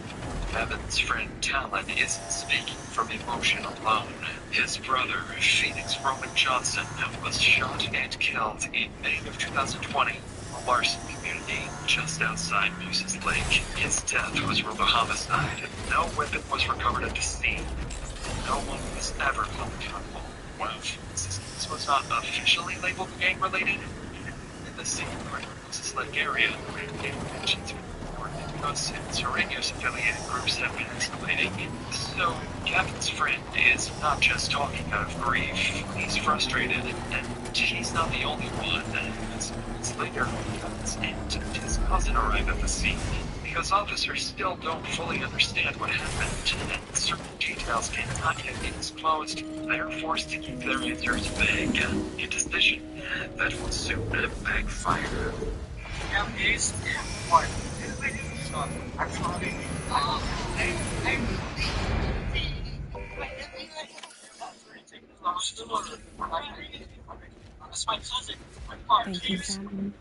Evan's friend Talon isn't speaking from emotion alone. His brother, Phoenix Roman Johnson, was shot and killed in May of 2020 in a Larson community just outside Moses Lake. His death was ruled a homicide. No weapon was recovered at the scene. No one was ever held accountable. While Phoenix's case was not officially labeled gang-related, in the same Moses Lake area, tensions because Serenius affiliated groups have been escalating. So, Gavin's friend is not just talking out of grief. He's frustrated, and he's not the only one. As months later, Gavin's aunt and his cousin arrive at the scene. Because officers still don't fully understand what happened, and certain details cannot yet be disclosed, they're forced to keep their answers vague. A decision that will soon backfire. Yeah, please. What? Thank you, Sam.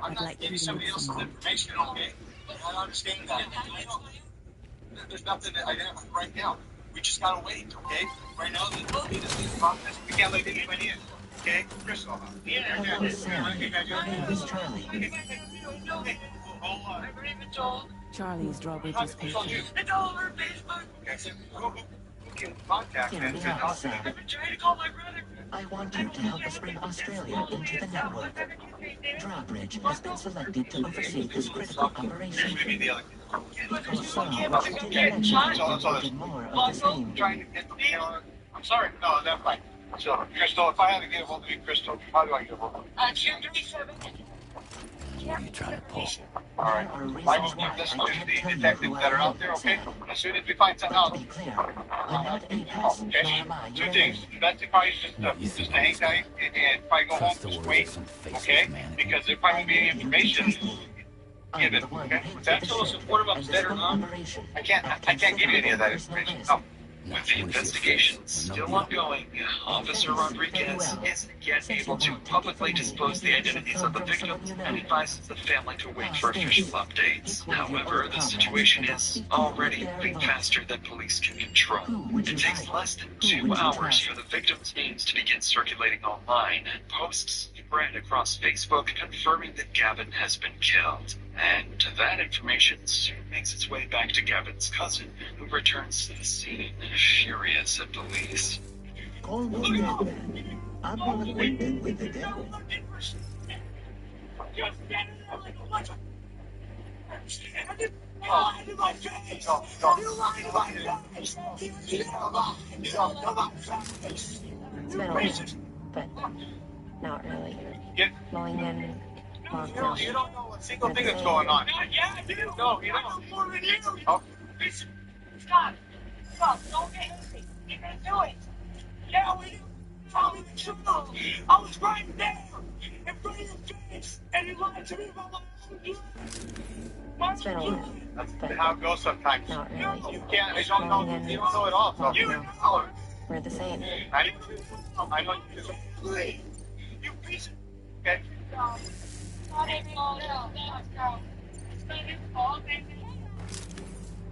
I'd like to Some leave some information, okay? I understand that. There's nothing to identify right now. We just gotta wait, okay? Right now, the process. We can't let anybody in, okay? Crystal. Yeah. This Charlie. Hold on. Charlie's drawbridge is patient. It's all over Facebook. Okay, so Contact has been lost. I want you to help us bring Australia into the network. Drawbridge has been selected to oversee this critical operation. Because some didn't mention more of the same. I'm sorry. No, that's fine. So, Crystal, if I had to get a hold of you, Crystal, how do I get a hold of you? 237. What are you trying to pull? All right. I will give this to the detectives that are out there, okay? As soon as we find something out. Okay? Two things. Best advice is just to hang tight and probably go home and just wait. Okay? Because there probably be any information given. Okay? That's all supportive of dead or not. I can't give you any of that information. No. With the investigation still ongoing, Officer Rodriguez isn't yet able to publicly disclose the identities of the victims and advises the family to wait for official updates. However, the situation is already moving faster than police can control. It takes less than 2 hours for the victims' names to begin circulating online, and posts spread across Facebook confirming that Gavin has been killed. And that information soon makes its way back to Gavin's cousin, who returns to the scene, furious at police. Call me dead man. I'm not acquainted with the devil. It's been a while, but not really. Going in. No, you don't know a single thing that's going on. Yeah, I do. No, you don't. I know more than you. Oh. Stop. Don't get hasty. You're gonna do it. Yeah, we do. Tell me the truth. I was right there in front of your face, and you lied to me about my own life. It's been a while. That's how it goes sometimes. Not really. You can't. I don't know. You don't know it all. So. You know. We're the same. I know you do. You piece of. Okay. In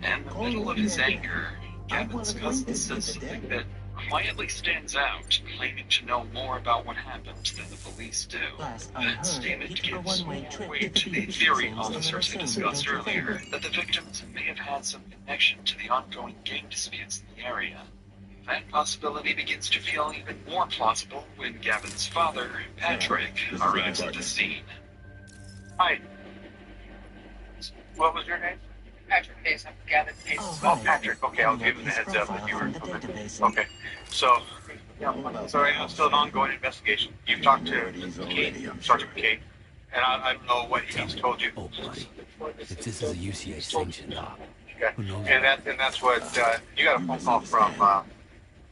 the middle of his anger, Gavin's cousin says something that quietly stands out, claiming to know more about what happened than the police do. That statement gives more weight to the theory officers had discussed earlier, that the victims may have had some connection to the ongoing gang disputes in the area. That possibility begins to feel even more plausible when Gavin's father, Patrick, arrives at the scene. Hi. What was your name? Patrick Hayes. I'm Gavin Hayes. Oh, Patrick. Okay, I'll give him the heads up if you were. Okay. So, sorry, it's still an ongoing investigation. You've talked to Kate, Sergeant Kate, and I don't know what he's told you. Oh, buddy. If this is a UCA sanctioned op, okay. who knows? And that's what you got a phone call from.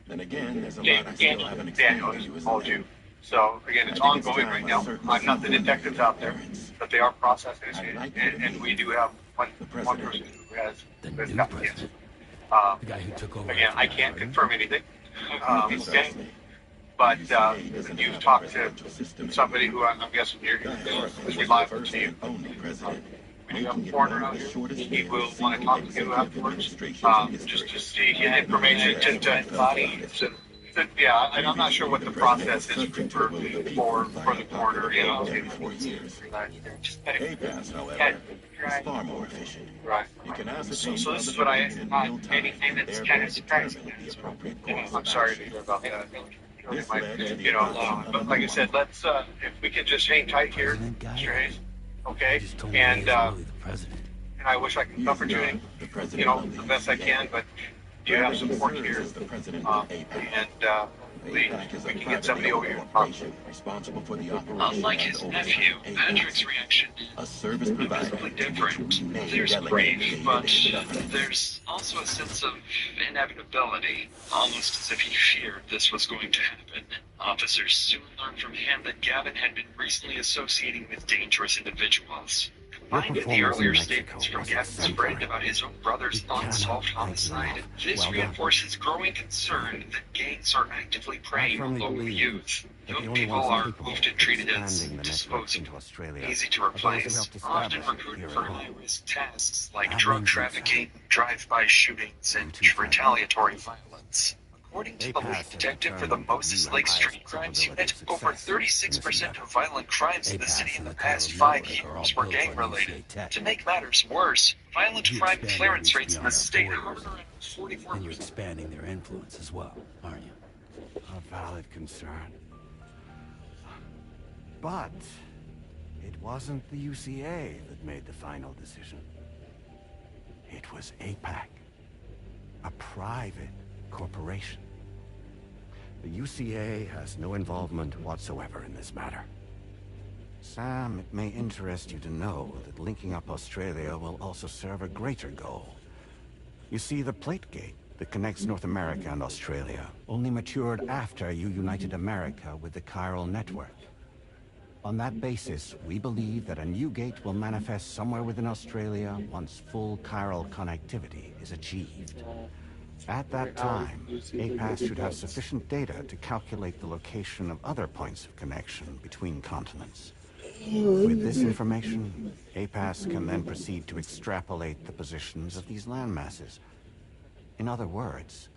Then again, there's a lot I still haven't Daniel explained to you has as told well. you. So again, it's ongoing right now. I'm not the detectives out there, but they are processing it, and we do have one person who has got the kids. The guy who took over. Again, I can't confirm anything. Okay, but you've talked to somebody who I'm guessing is reliable to you. We do have a foreigner out here. He will want to talk to you afterwards, just to see his information to bodies and. Yeah, I'm not sure what the process is for the coroner. You know, APAS, however, is far more efficient. Right. You can ascertain So this is what I anything that's kind of surprising. I'm sorry to hear about that. You know, but like I said, let's if we can just hang tight here, Mr. Hayes, okay? And I wish I could comfort you, you know, the best I can, but. You have support here, and we can get somebody over here. Unlike his nephew, Patrick's reaction is visibly different. There's grief, but there's also a sense of inevitability, almost as if he feared this was going to happen. Officers soon learned from him that Gavin had been recently associating with dangerous individuals. Combined with the earlier statements from Gavin's friend about his own brother's unsolved homicide, this reinforces growing concern that gangs are actively preying on local youth. Young people are often treated as disposable, easy to replace, often recruited for high-risk tasks like drug trafficking, drive-by shootings, and retaliatory violence. According to the lead detective for the Moses Lake Street Crimes Unit, over 36% of violent crimes in the city in the past 5 years were gang-related. To make matters worse, violent crime clearance rates in the state hover around 44%. And you're expanding their influence as well, aren't you? A valid concern. But it wasn't the UCA that made the final decision. It was APAC, a private corporation. The UCA has no involvement whatsoever in this matter. Sam, it may interest you to know that linking up Australia will also serve a greater goal. You see, the plate gate that connects North America and Australia only matured after you united America with the chiral network. On that basis, we believe that a new gate will manifest somewhere within Australia once full chiral connectivity is achieved. At that time, APAS should have sufficient data to calculate the location of other points of connection between continents. With this information, APAS can then proceed to extrapolate the positions of these landmasses. In other words,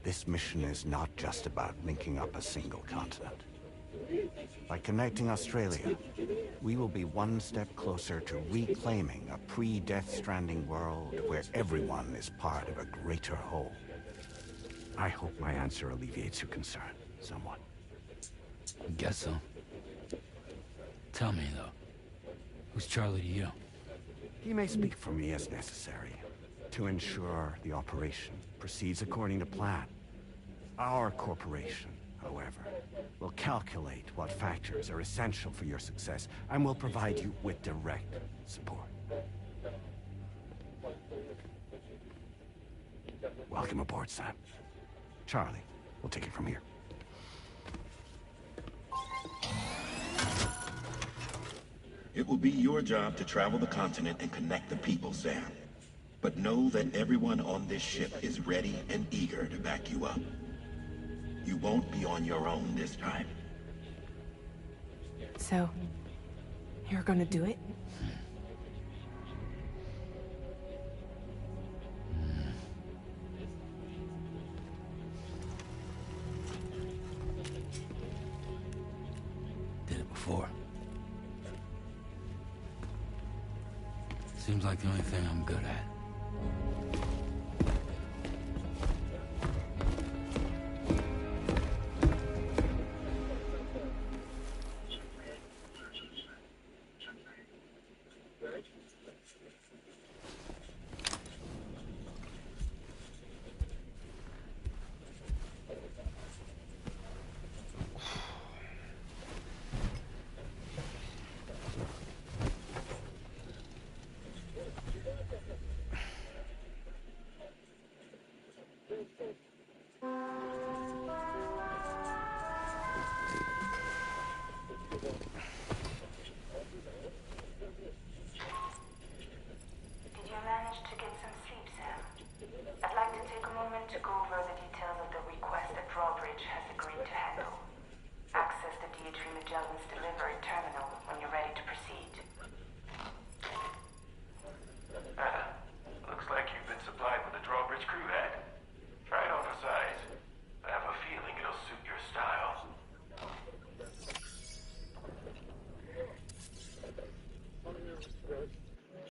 this mission is not just about linking up a single continent. By connecting Australia, we will be one step closer to reclaiming a pre-Death Stranding world where everyone is part of a greater whole. I hope my answer alleviates your concern somewhat. I guess so. Tell me, though, who's Charlie to you? He may speak for me as necessary to ensure the operation proceeds according to plan. Our corporation, however, will calculate what factors are essential for your success and will provide you with direct support. Welcome aboard, Sam. Charlie, we'll take it from here. It will be your job to travel the continent and connect the people, Sam. But know that everyone on this ship is ready and eager to back you up. You won't be on your own this time. So, you're gonna do it? Did it before. Seems like the only thing I'm good at. To go over the details of the request that Drawbridge has agreed to handle. Access the DH Magellan's delivery terminal when you're ready to proceed. Looks like you've been supplied with a Drawbridge crew head. Try it on for size. I have a feeling it'll suit your style. Right.